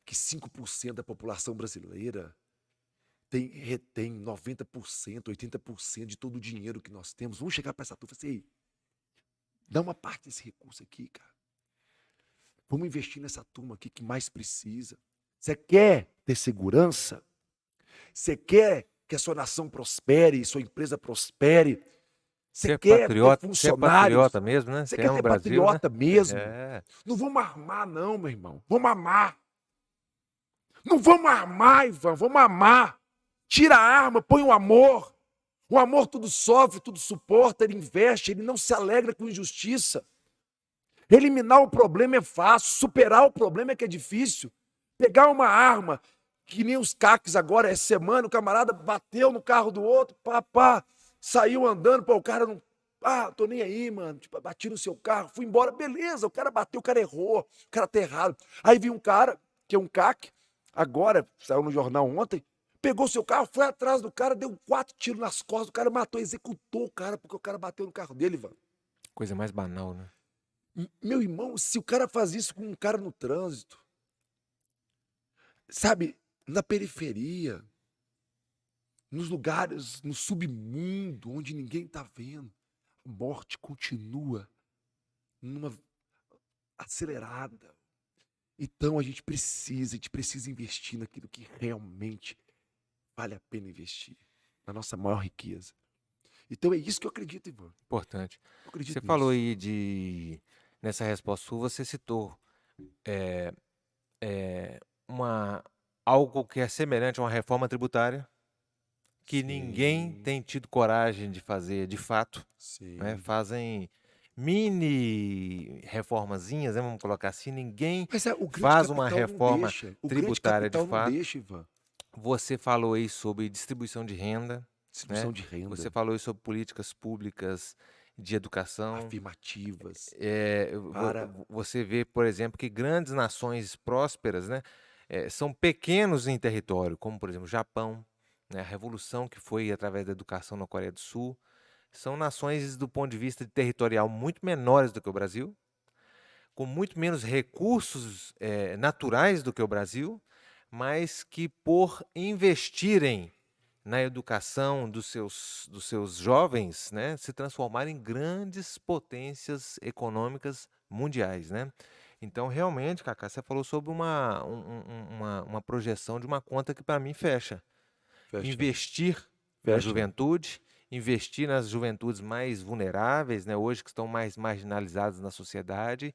que 5% da população brasileira retém 90%, 80% de todo o dinheiro que nós temos. Vamos chegar para essa turma e falar assim, dá uma parte desse recurso aqui, cara. Vamos investir nessa turma aqui que mais precisa. Você quer ter segurança? Você quer que a sua nação prospere, sua empresa prospere? Você quer ter Você é funcionários? patriota mesmo, né? Você Você quer ama o ter Brasil, né? patriota mesmo? É. Não vamos armar não, meu irmão. Vamos amar. Não vamos armar, Ivan. Vamos amar. Tira a arma, põe o amor. O amor tudo sofre, tudo suporta, ele investe, ele não se alegra com injustiça. Eliminar o problema é fácil, superar o problema é que é difícil. Pegar uma arma, que nem os caques agora, essa semana, o camarada bateu no carro do outro, saiu andando, o cara não... tô nem aí, mano, tipo, bati no seu carro, fui embora, beleza, o cara bateu, o cara errou, o cara tá errado. Aí vi um cara, que é um caque, agora, saiu no jornal ontem, pegou seu carro, foi atrás do cara, deu 4 tiros nas costas, o cara matou, executou o cara, porque o cara bateu no carro dele, mano. Coisa mais banal, né? Meu irmão, se o cara faz isso com um cara no trânsito, sabe, na periferia, nos lugares, no submundo, onde ninguém tá vendo, a morte continua numa acelerada. Então a gente precisa investir naquilo que realmente vale a pena investir, na nossa maior riqueza. Então é isso que eu acredito, Ivan. Importante. Eu acredito Você nisso. falou aí nessa resposta sua, você citou é, é, algo que é semelhante a uma reforma tributária que ninguém Sim, tem tido coragem de fazer de fato, né? sim. Fazem mini reformazinhas, né, vamos colocar assim, ninguém Mas o grande faz uma capital não reforma deixa. O grande tributária de capital não fato. deixa, Ivan. Você falou aí sobre distribuição de renda, né? Distribuição de Você renda, falou aí sobre políticas públicas de educação. afirmativas para. Você vê, por exemplo, que grandes nações prósperas, né, são pequenos em território, como, por exemplo, o Japão, né, a revolução que foi através da educação na Coreia do Sul. São nações, do ponto de vista territorial, muito menores do que o Brasil, com muito menos recursos naturais do que o Brasil, mas que, por investirem na educação dos seus jovens, né, se transformarem em grandes potências econômicas mundiais, né? Então, realmente, Cacá, você falou sobre uma projeção de uma conta que, para mim, fecha. Fecha, Investir na fecha. juventude, investir nas juventudes mais vulneráveis, né, hoje que estão mais marginalizadas na sociedade,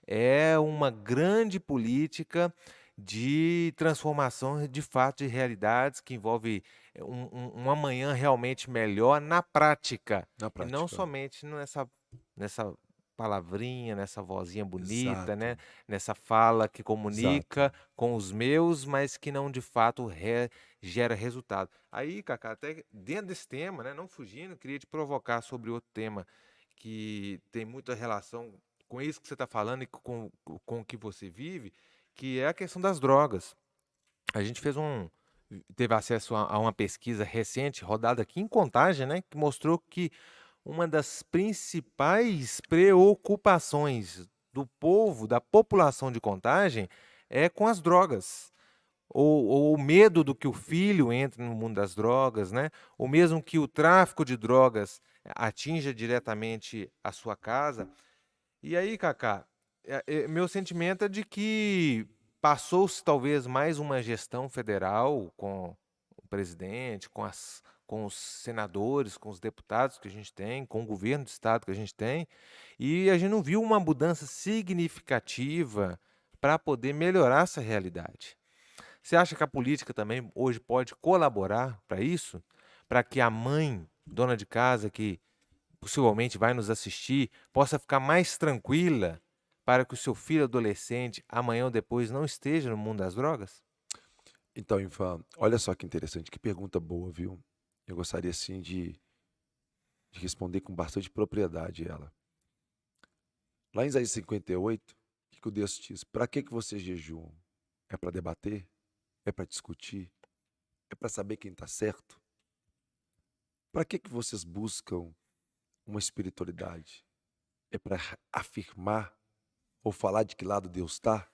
é uma grande política de transformação de fato de realidades que envolve um amanhã realmente melhor na prática Na e não prática. somente nessa palavrinha, nessa vozinha bonita, né? Exato, Nessa fala que exato. comunica com os meus, mas que não de fato gera resultado. Aí, Cacá, até dentro desse tema, né, não fugindo, queria te provocar sobre outro tema que tem muita relação com isso que você está falando e com o que você vive, que é a questão das drogas. A gente teve acesso a uma pesquisa recente, rodada aqui em Contagem, né, que mostrou que uma das principais preocupações do povo, da população de Contagem, é com as drogas. Ou o medo do que o filho entre no mundo das drogas, né? Ou mesmo que o tráfico de drogas atinja diretamente a sua casa. E aí, Kaká, meu sentimento é de que passou-se talvez mais uma gestão federal com o presidente, com os senadores, com os deputados que a gente tem, com o governo do estado que a gente tem, e a gente não viu uma mudança significativa para poder melhorar essa realidade. Você acha que a política também hoje pode colaborar para isso? Para que a mãe, dona de casa, que possivelmente vai nos assistir, possa ficar mais tranquila para que o seu filho adolescente, amanhã ou depois, não esteja no mundo das drogas? Então, Ivan, olha só que interessante, que pergunta boa, viu? Eu gostaria, sim, de responder com bastante propriedade ela. Lá em Isaías 58, o que o Deus diz? Para que vocês jejuam? É para debater? É para discutir? É para saber quem está certo? Para que vocês buscam uma espiritualidade? É para afirmar ou falar de que lado Deus está?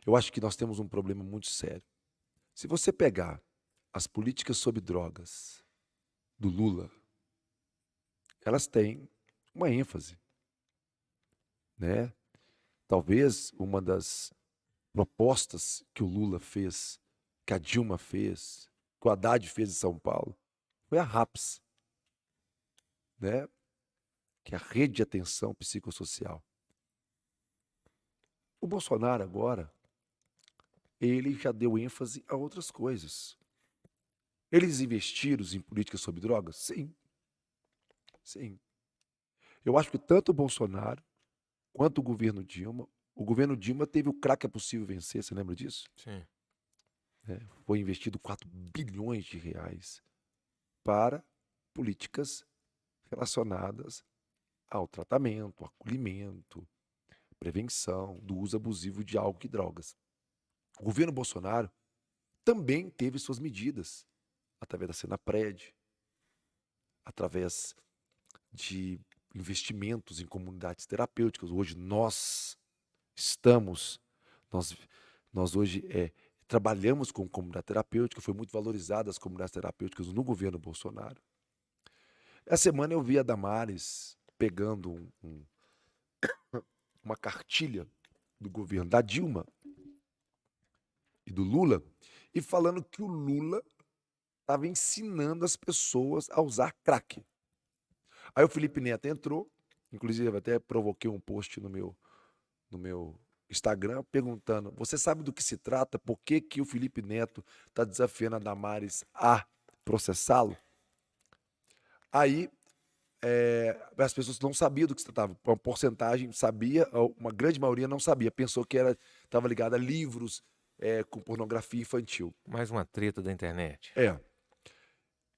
Eu acho que nós temos um problema muito sério. Se você pegar as políticas sobre drogas do Lula, elas têm uma ênfase, né? Talvez uma das propostas que o Lula fez, que a Dilma fez, que o Haddad fez em São Paulo, foi a RAPS, né? Que é a Rede de Atenção Psicossocial. O Bolsonaro agora, ele já deu ênfase a outras coisas. Eles investiram em políticas sobre drogas? Sim, sim. Eu acho que tanto o Bolsonaro quanto o governo Dilma teve o crack é possível vencer, você lembra disso? Sim. Foi investido 4 bilhões de reais para políticas relacionadas ao tratamento, acolhimento, prevenção do uso abusivo de álcool e drogas. O governo Bolsonaro também teve suas medidas, através da Senapred, através de investimentos em comunidades terapêuticas. Hoje estamos, nós, nós hoje trabalhamos com comunidade terapêutica, foi muito valorizada as comunidades terapêuticas no governo Bolsonaro. Essa semana eu vi a Damares pegando uma cartilha do governo da Dilma e do Lula e falando que o Lula estava ensinando as pessoas a usar crack. Aí o Felipe Neto entrou, inclusive até provoquei um post no meu Instagram perguntando: você sabe do que se trata? Por que, que o Felipe Neto está desafiando a Damares a processá-lo? Aí as pessoas não sabiam do que se tratava. Uma porcentagem sabia, uma grande maioria não sabia. Pensou que estava ligada a livros com pornografia infantil. Mais uma treta da internet. É.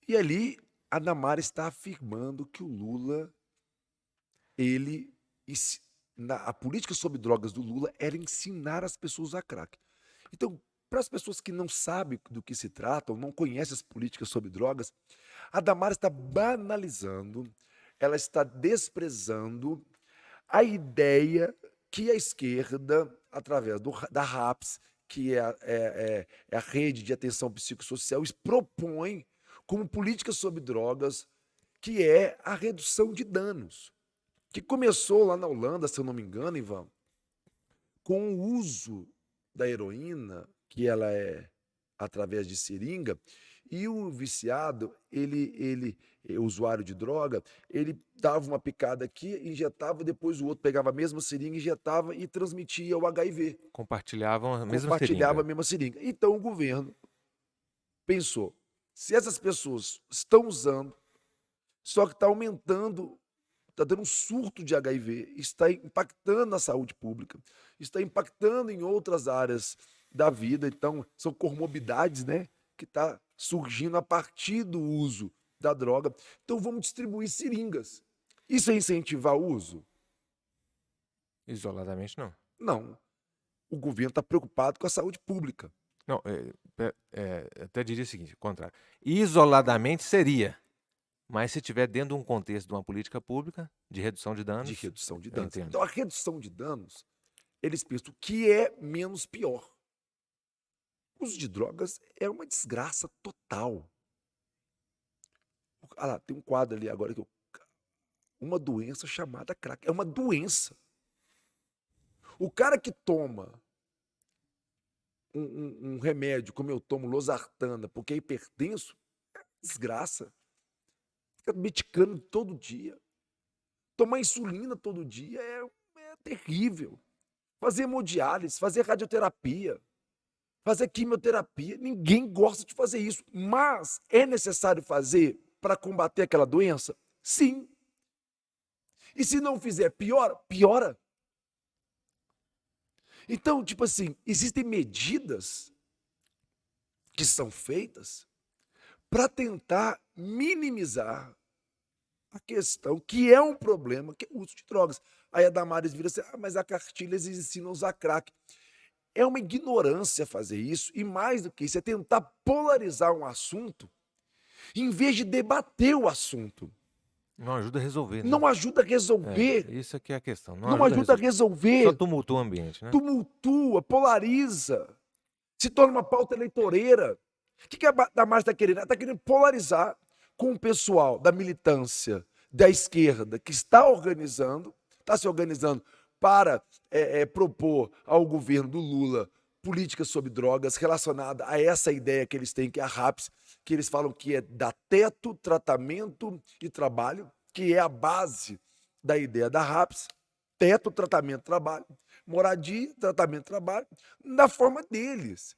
E ali, a Damares está afirmando que o Lula, a política sobre drogas do Lula era ensinar as pessoas a crack. Então, para as pessoas que não sabem do que se trata, ou não conhecem as políticas sobre drogas, a Damares está banalizando, ela está desprezando a ideia que a esquerda, através da RAPS, que é a rede de atenção psicossocial, propõe como política sobre drogas, que é a redução de danos, que começou lá na Holanda, se eu não me engano, Ivan, com o uso da heroína, que ela é através de seringa, e o viciado, o usuário de droga, ele dava uma picada aqui, injetava, depois o outro pegava a mesma seringa, injetava e transmitia o HIV. Compartilhavam a mesma Compartilhava a seringa. mesma seringa. Então o governo pensou, se essas pessoas estão usando, só que está aumentando, está dando um surto de HIV, está impactando na saúde pública, está impactando em outras áreas da vida. Então, são comorbidades, né, que está surgindo a partir do uso da droga. Então, vamos distribuir seringas. Isso é incentivar o uso? Isoladamente, não. Não. O governo está preocupado com a saúde pública. Não, até diria o seguinte, o contrário. Isoladamente seria, mas se tiver dentro de um contexto de uma política pública de redução de danos. De redução de eu danos. entendo. Então, a redução de danos, eles pensam que é menos pior. O uso de drogas é uma desgraça total. Ah lá, tem um quadro ali agora que uma doença chamada crack. É uma doença. O cara que toma um remédio, como eu tomo losartana, porque é hipertenso, é desgraça. Fica medicando todo dia. Tomar insulina todo dia é terrível. Fazer hemodiálise, fazer radioterapia, fazer quimioterapia. Ninguém gosta de fazer isso. Mas é necessário fazer para combater aquela doença? Sim. E se não fizer, piora. Então, tipo assim, existem medidas que são feitas para tentar minimizar a questão, que é um problema, que é o uso de drogas. Aí a Damares vira assim, mas a cartilha eles ensinam a usar crack. É uma ignorância fazer isso, e mais do que isso, é tentar polarizar um assunto, em vez de debater o assunto. Não ajuda a resolver, né? Não ajuda a resolver. Isso aqui é a questão. Não ajuda a resolver. Só tumultua o ambiente, né? Tumultua, polariza. Se torna uma pauta eleitoreira. O que a Damares está querendo? Ela está querendo polarizar com o pessoal da militância da esquerda que está se organizando para propor ao governo do Lula políticas sobre drogas relacionada a essa ideia que eles têm, que é a RAPS, que eles falam que é dar teto, tratamento e trabalho, que é a base da ideia da RAPS, teto, tratamento, trabalho, moradia, tratamento, trabalho, da forma deles.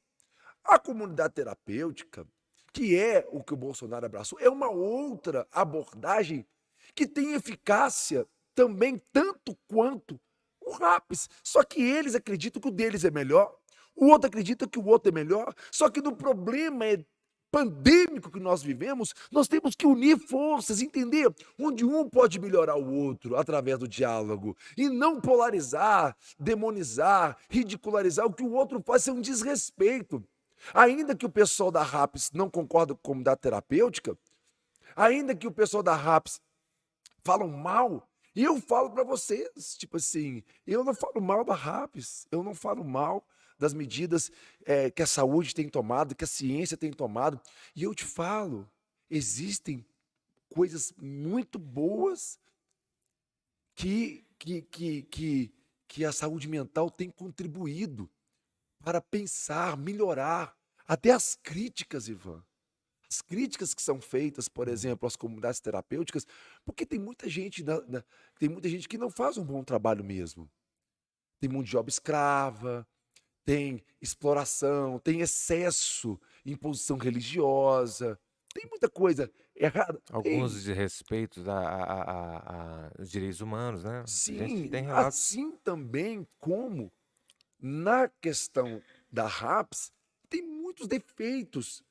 A comunidade terapêutica, que é o que o Bolsonaro abraçou, é uma outra abordagem que tem eficácia também tanto quanto o RAPS. Só que eles acreditam que o deles é melhor, o outro acredita que o outro é melhor, só que no problema pandêmico que nós vivemos, nós temos que unir forças, entender onde um pode melhorar o outro através do diálogo e não polarizar, demonizar, ridicularizar. O que o outro faz é um desrespeito. Ainda que o pessoal da RAPS não concorda com a comunidade terapêutica, ainda que o pessoal da RAPS falam mal, e eu falo para vocês, tipo assim, eu não falo mal da RAPS, eu não falo mal das medidas que a saúde tem tomado, que a ciência tem tomado. E eu te falo, existem coisas muito boas que a saúde mental tem contribuído para pensar, melhorar. Até as críticas, Ivan. As críticas que são feitas, por exemplo, às comunidades terapêuticas, porque tem muita gente que não faz um bom trabalho mesmo. Tem mão de obra escrava, tem exploração, tem excesso, imposição religiosa, tem muita coisa. errada? Alguns Tem. desrespeitos a direitos humanos, né. A gente Sim, tem relatos. assim também como na questão da RAPS, tem muitos defeitos,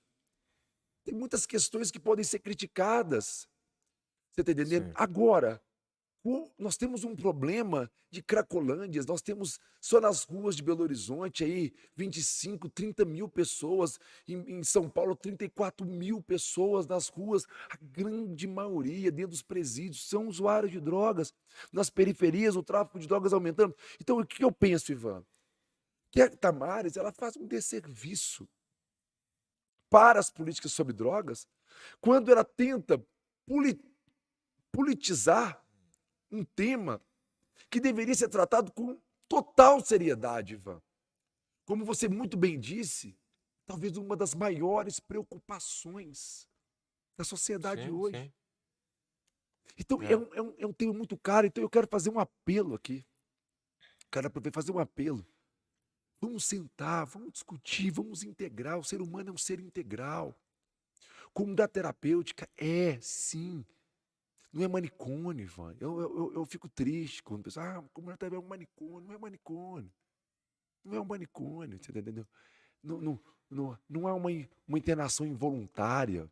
tem muitas questões que podem ser criticadas, você está entendendo? Sim, Agora, nós temos um problema de cracolândias, nós temos só nas ruas de Belo Horizonte aí 25, 30 mil pessoas, em São Paulo 34 mil pessoas nas ruas, a grande maioria dentro dos presídios são usuários de drogas, nas periferias o tráfico de drogas aumentando. Então o que eu penso, Ivan? Que a Damares ela faz um desserviço para as políticas sobre drogas, quando ela tenta poli- politizar um tema que deveria ser tratado com total seriedade, Ivan. Como você muito bem disse, talvez uma das maiores preocupações da sociedade sim, hoje. sim. Então, É, é um tema muito caro, então eu quero fazer um apelo aqui. Quero fazer um apelo. Vamos sentar, vamos discutir, vamos integrar. O ser humano é um ser integral. Comunidade terapêutica é, sim. Não é manicômio, Ivan. Eu fico triste quando penso, comunidade terapêutica é um manicômio. Não é manicômio. Não é um manicômio, você tá entendeu? Não há uma internação involuntária,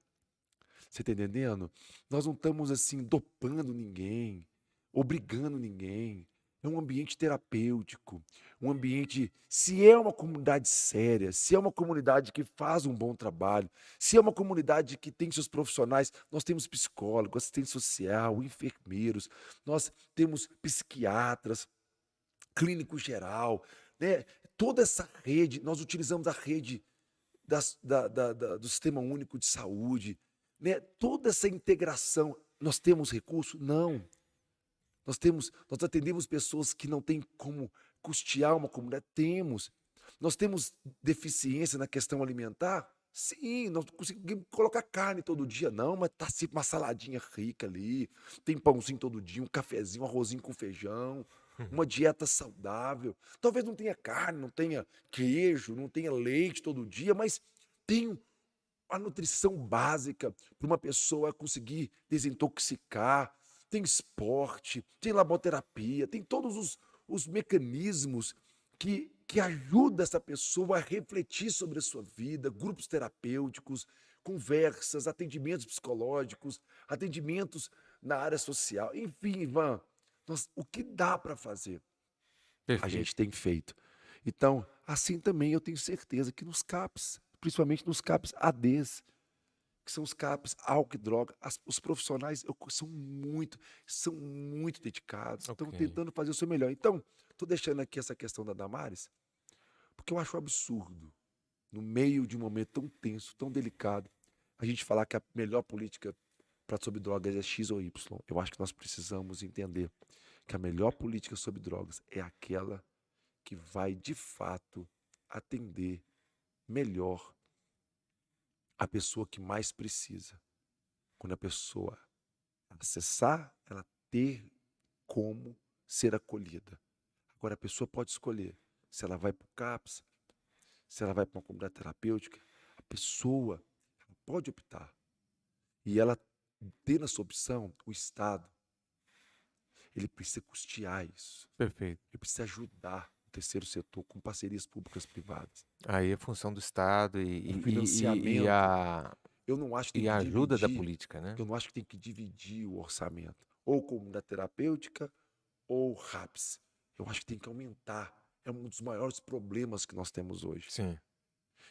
você está entendendo? Nós não estamos assim dopando ninguém, obrigando ninguém. É um ambiente terapêutico, um ambiente. Se é uma comunidade séria, se é uma comunidade que faz um bom trabalho, se é uma comunidade que tem seus profissionais, nós temos psicólogo, assistente social, enfermeiros, nós temos psiquiatras, clínico geral, né? Toda essa rede, nós utilizamos a rede do Sistema Único de Saúde, né? Toda essa integração. Nós temos recurso? Não. Nós atendemos pessoas que não têm como custear uma comunidade? Temos. Nós temos deficiência na questão alimentar? Sim, nós não conseguimos colocar carne todo dia, não, mas tá sempre uma saladinha rica ali, tem pãozinho todo dia, um cafezinho, um arrozinho com feijão, uma dieta saudável. Talvez não tenha carne, não tenha queijo, não tenha leite todo dia, mas tem a nutrição básica para uma pessoa conseguir desintoxicar, tem esporte, tem laboterapia, tem todos os mecanismos que ajudam essa pessoa a refletir sobre a sua vida, grupos terapêuticos, conversas, atendimentos psicológicos, atendimentos na área social, enfim, Ivan, o que dá para fazer, a perfeito. gente tem feito. Então, assim também eu tenho certeza que nos CAPs, principalmente nos CAPs ADs, que são os CAPs álcool e droga, os profissionais são muito dedicados, estão Ok. tentando fazer o seu melhor. Então, estou deixando aqui essa questão da Damares, porque eu acho um absurdo, no meio de um momento tão tenso, tão delicado, a gente falar que a melhor política para sobre drogas é X ou Y. Eu acho que nós precisamos entender que a melhor política sobre drogas é aquela que vai, de fato, atender melhor a pessoa que mais precisa. Quando a pessoa acessar, ela ter como ser acolhida. Agora, a pessoa pode escolher se ela vai para o CAPS, se ela vai para uma comunidade terapêutica. A pessoa pode optar. E ela, tendo essa opção, o Estado, ele precisa custear isso. Perfeito. Ele precisa ajudar o terceiro setor com parcerias públicas privadas. Aí é função do Estado O e financiamento, eu não acho que tem e que a ajuda da dividir, política, né. eu não acho que tem que dividir o orçamento. Ou comunidade terapêutica ou RAPS. Eu acho que tem que aumentar. É um dos maiores problemas que nós temos hoje. Sim,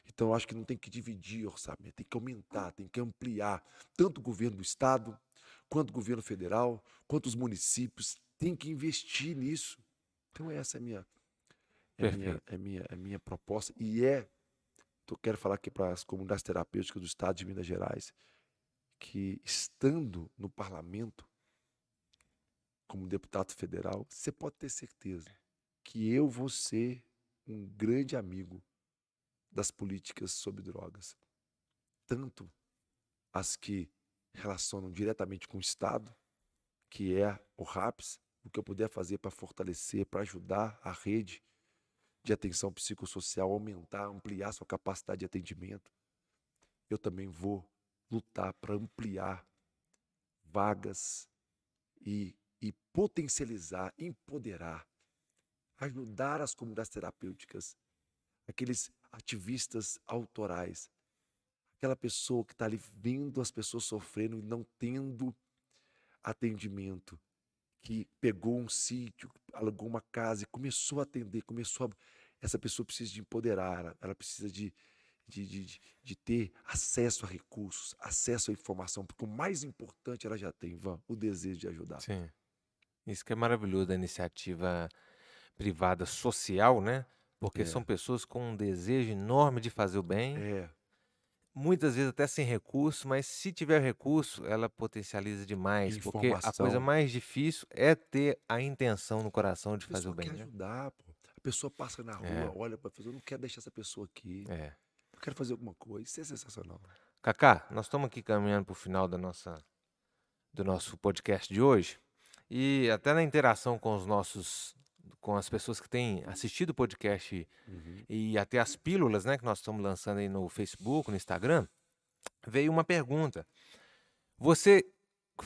Então, eu acho que não tem que dividir o orçamento, tem que aumentar, tem que ampliar. Tanto o governo do estado, quanto o governo federal, quanto os municípios, tem que investir nisso. Então, essa perfeito. é minha proposta. Eu quero falar aqui para as comunidades terapêuticas do estado de Minas Gerais, que estando no parlamento, como deputado federal, você pode ter certeza que eu vou ser um grande amigo das políticas sobre drogas, tanto as que relacionam diretamente com o Estado, que é o RAPS, o que eu puder fazer para fortalecer, para ajudar a rede de atenção psicossocial, aumentar, ampliar sua capacidade de atendimento, eu também vou lutar para ampliar vagas e potencializar, empoderar, ajudar as comunidades terapêuticas, aqueles ativistas autorais, aquela pessoa que está ali vendo as pessoas sofrendo e não tendo atendimento, que pegou um sítio, alugou uma casa e começou a atender, essa pessoa precisa de empoderar, ela precisa de ter acesso a recursos, acesso à informação, porque o mais importante ela já tem, Ivan, o desejo de ajudar. Sim. Isso que é maravilhoso da iniciativa privada social, né? Porque são É, pessoas com um desejo enorme de fazer o bem, é, muitas vezes até sem recurso, mas se tiver recurso, ela potencializa demais, porque a coisa informação. mais difícil é ter a intenção no coração de A fazer o pessoa bem, quer né? ajudar, pô. A pessoa passa na rua, É, olha para a pessoa, eu não quero deixar essa pessoa aqui, é. eu quero fazer alguma coisa. Isso é sensacional. Cacá, nós estamos aqui caminhando para o final do nosso podcast de hoje. E até na interação com as pessoas que têm assistido o podcast Uhum. e até as pílulas, né, que nós estamos lançando aí no Facebook, no Instagram, veio uma pergunta. Você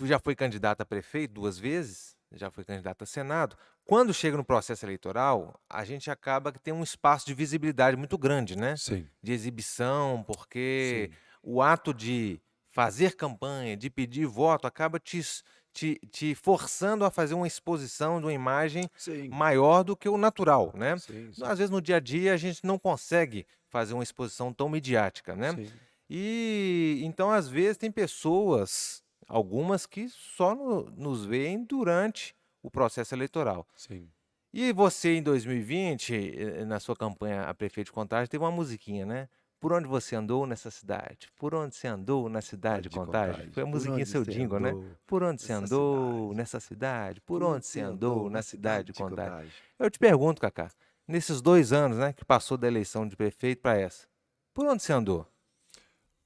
já foi candidato a prefeito 2 vezes, já foi candidato a Senado. Quando chega no processo eleitoral, a gente acaba que tem um espaço de visibilidade muito grande, né? Sim, De exibição, porque sim, o ato de fazer campanha, de pedir voto, acaba te forçando a fazer uma exposição de uma imagem sim, maior do que o natural, né? sim, Às sim, vezes no dia a dia a gente não consegue fazer uma exposição tão midiática, né? sim, E então, às vezes, tem pessoas, algumas que só nos veem durante o processo eleitoral. sim. E você, em 2020, na sua campanha a prefeito de Contagem, teve uma musiquinha, né? Por onde você andou nessa cidade? Por onde você andou na cidade Cidade de de Contagem? Contagem. Foi a Por musiquinha onde seu você jingle, né? andou Por onde você nessa andou cidade? nessa cidade? Por Por onde onde você você andou andou na na cidade cidade de de Contagem? Contagem? Eu te pergunto, Cacá, nesses 2 anos, né, que passou da eleição de prefeito para essa, por onde você andou?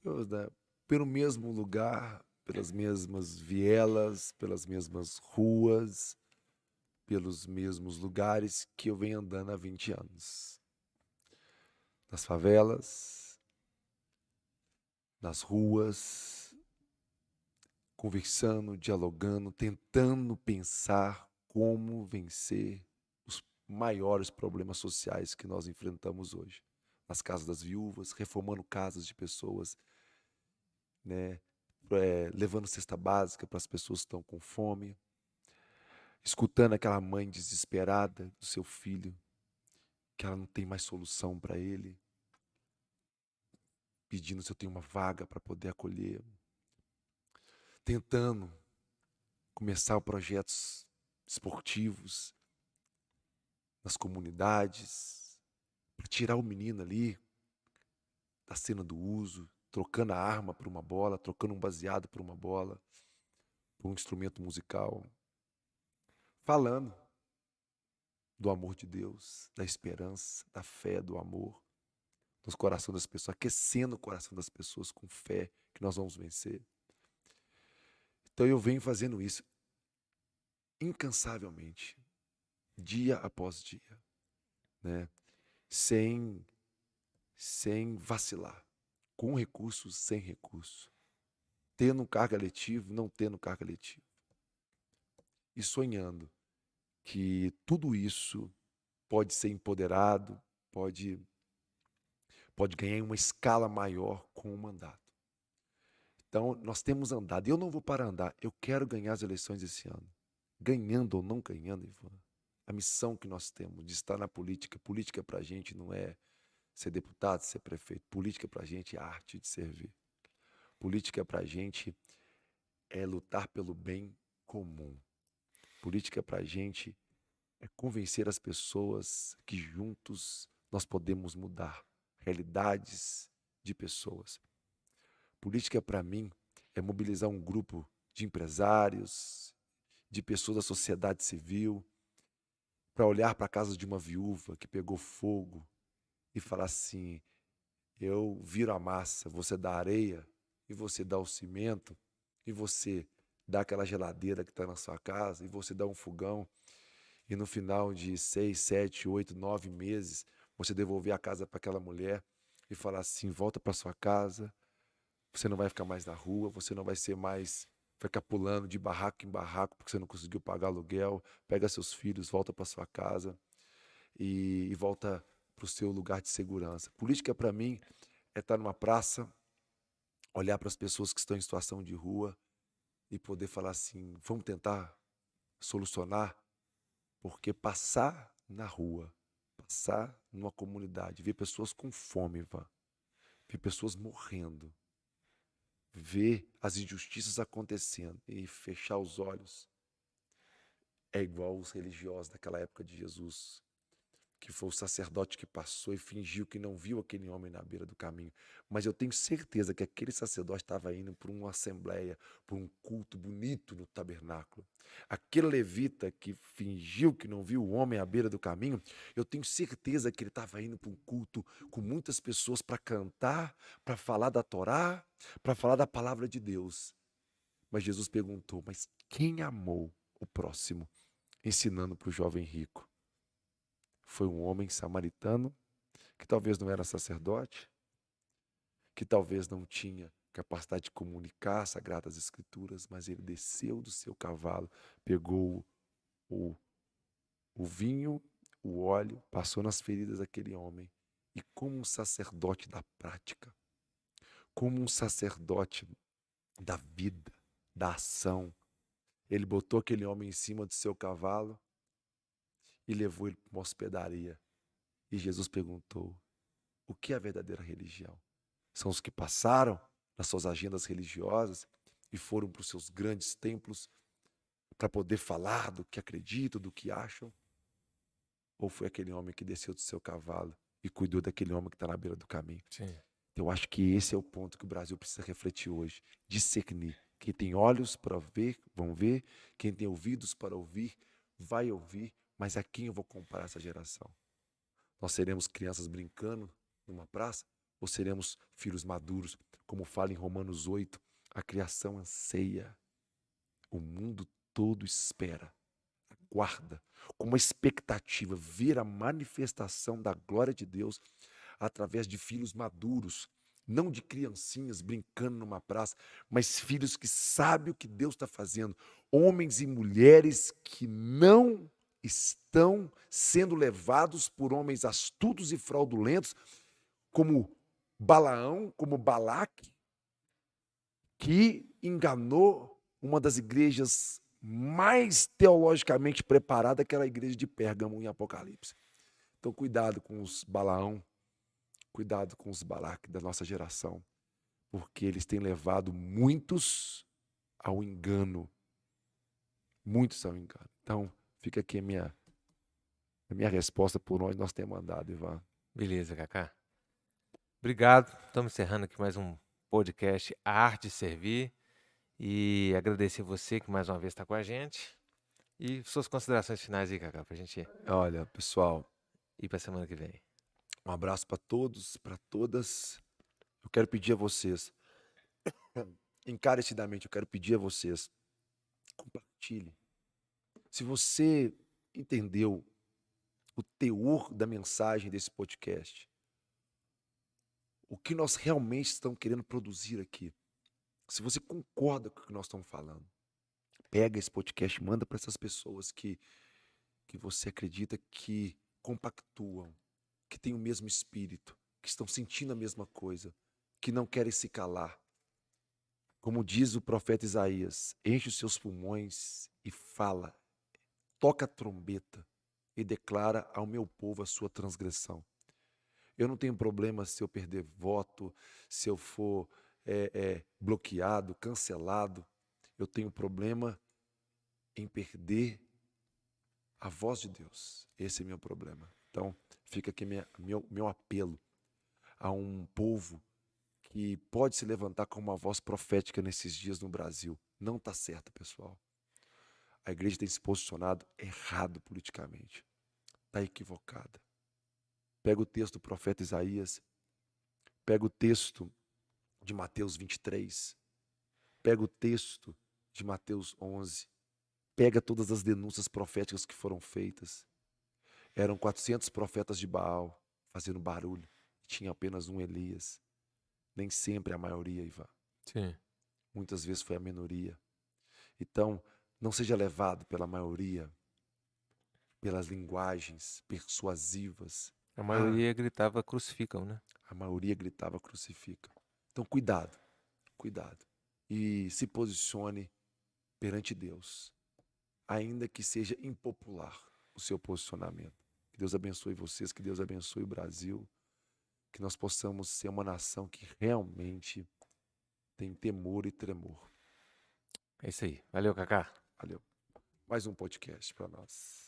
Né, pelo mesmo lugar, pelas mesmas vielas, pelas mesmas ruas, pelos mesmos lugares que eu venho andando há 20 anos. Nas favelas, nas ruas, conversando, dialogando, tentando pensar como vencer os maiores problemas sociais que nós enfrentamos hoje. Nas casas das viúvas, reformando casas de pessoas, né, levando cesta básica para as pessoas que estão com fome, escutando aquela mãe desesperada do seu filho, que ela não tem mais solução para ele, pedindo se eu tenho uma vaga para poder acolher, tentando começar projetos esportivos nas comunidades, para tirar o menino ali da cena do uso, trocando a arma por uma bola, trocando um baseado por uma bola, por um instrumento musical, falando do amor de Deus, da esperança, da fé, do amor, nos corações das pessoas, aquecendo o coração das pessoas com fé que nós vamos vencer. Então eu venho fazendo isso incansavelmente, dia após dia, né? Sem vacilar, com recursos, sem recurso, tendo carga letivo, não tendo carga letivo, e sonhando que tudo isso pode ser empoderado, pode ganhar uma escala maior com o mandato. Então, nós temos andado, e eu não vou parar andar, eu quero ganhar as eleições esse ano. Ganhando ou não ganhando, Ivan, a missão que nós temos de estar na política para a gente não é ser deputado, ser prefeito, política para a gente é a arte de servir. Política para a gente é lutar pelo bem comum. Política para a gente é convencer as pessoas que juntos nós podemos mudar realidades de pessoas. Política para mim é mobilizar um grupo de empresários, de pessoas da sociedade civil, para olhar para a casa de uma viúva que pegou fogo e falar assim: eu viro a massa, você dá a areia e você dá o cimento e você dá aquela geladeira que está na sua casa e você dá um fogão e no final de 6, 7, 8, 9 meses você devolver a casa para aquela mulher e falar assim: volta para sua casa, você não vai ficar mais na rua, você não vai ser mais fica pulando de barraco em barraco porque você não conseguiu pagar aluguel, pega seus filhos, volta para sua casa e volta para o seu lugar de segurança. Política, para mim, é estar numa praça, olhar para as pessoas que estão em situação de rua e poder falar assim: vamos tentar solucionar, porque passar na rua, passar numa comunidade, ver pessoas com fome, Ivan, ver pessoas morrendo, ver as injustiças acontecendo e fechar os olhos, é igual os religiosos daquela época de Jesus, que foi o sacerdote que passou e fingiu que não viu aquele homem na beira do caminho. Mas eu tenho certeza que aquele sacerdote estava indo para uma assembleia, para um culto bonito no tabernáculo. Aquele levita que fingiu que não viu o homem à beira do caminho, eu tenho certeza que ele estava indo para um culto com muitas pessoas para cantar, para falar da Torá, para falar da palavra de Deus. Mas Jesus perguntou: mas quem amou o próximo? Ensinando para o jovem rico. Foi um homem samaritano que talvez não era sacerdote, que talvez não tinha capacidade de comunicar as Sagradas Escrituras, mas ele desceu do seu cavalo, pegou o, o vinho, o óleo, passou nas feridas daquele homem e, como um sacerdote da prática, como um sacerdote da vida, da ação, ele botou aquele homem em cima do seu cavalo e levou ele para uma hospedaria. E Jesus perguntou: o que é a verdadeira religião? São os que passaram nas suas agendas religiosas e foram para os seus grandes templos para poder falar do que acreditam, do que acham? Ou foi aquele homem que desceu do seu cavalo e cuidou daquele homem que está na beira do caminho? Sim. Eu acho que esse é o ponto que o Brasil precisa refletir hoje, discernir. Quem tem olhos para ver, vão ver. Quem tem ouvidos para ouvir, vai ouvir. Mas a quem eu vou comparar essa geração? Nós seremos crianças brincando numa praça? Ou seremos filhos maduros? Como fala em Romanos 8, a criação anseia, o mundo todo espera, aguarda, com uma expectativa, ver a manifestação da glória de Deus através de filhos maduros, não de criancinhas brincando numa praça, mas filhos que sabem o que Deus está fazendo, homens e mulheres que não estão sendo levados por homens astutos e fraudulentos, como Balaão, como Balaque, que enganou uma das igrejas mais teologicamente preparada, que era a igreja de Pérgamo em Apocalipse. Então, cuidado com os Balaão, cuidado com os Balaque da nossa geração, porque eles têm levado muitos ao engano. Muitos ao engano. Então, fica aqui a minha resposta por onde nós temos andado, Ivan. Beleza, Cacá. Obrigado. Estamos encerrando aqui mais um podcast A Arte de Servir. E agradecer você que mais uma vez está com a gente. E suas considerações finais aí, Cacá, para a gente Olha, pessoal, ir para a semana que vem. um abraço para todos, para todas. Eu quero pedir a vocês, encarecidamente, eu quero pedir a vocês, compartilhe. Se você entendeu o teor da mensagem desse podcast, o que nós realmente estamos querendo produzir aqui, se você concorda com o que nós estamos falando, pega esse podcast, manda para essas pessoas que você acredita que compactuam, que têm o mesmo espírito, que estão sentindo a mesma coisa, que não querem se calar. Como diz o profeta Isaías, enche os seus pulmões e fala, toca a trombeta e declara ao meu povo a sua transgressão. Eu não tenho problema se eu perder voto, se eu for bloqueado, cancelado. Eu tenho problema em perder a voz de Deus. Esse é meu problema. Então, fica aqui meu apelo a um povo que pode se levantar com uma voz profética nesses dias no Brasil. Não está certo, pessoal. A igreja tem se posicionado errado politicamente. Está equivocada. Pega o texto do profeta Isaías, pega o texto de Mateus 23, pega o texto de Mateus 11, pega todas as denúncias proféticas que foram feitas. Eram 400 profetas de Baal fazendo barulho. Tinha apenas um Elias. Nem sempre a maioria, Ivan. Sim. Muitas vezes foi a minoria. Então, não seja levado pela maioria, pelas linguagens persuasivas. A Ah, maioria gritava crucificam, né? a maioria gritava crucifica. Então, cuidado, cuidado. E se posicione perante Deus, ainda que seja impopular o seu posicionamento. Que Deus abençoe vocês, que Deus abençoe o Brasil, que nós possamos ser uma nação que realmente tem temor e tremor. É isso aí. Valeu, Kaká. Valeu. Mais um podcast para nós.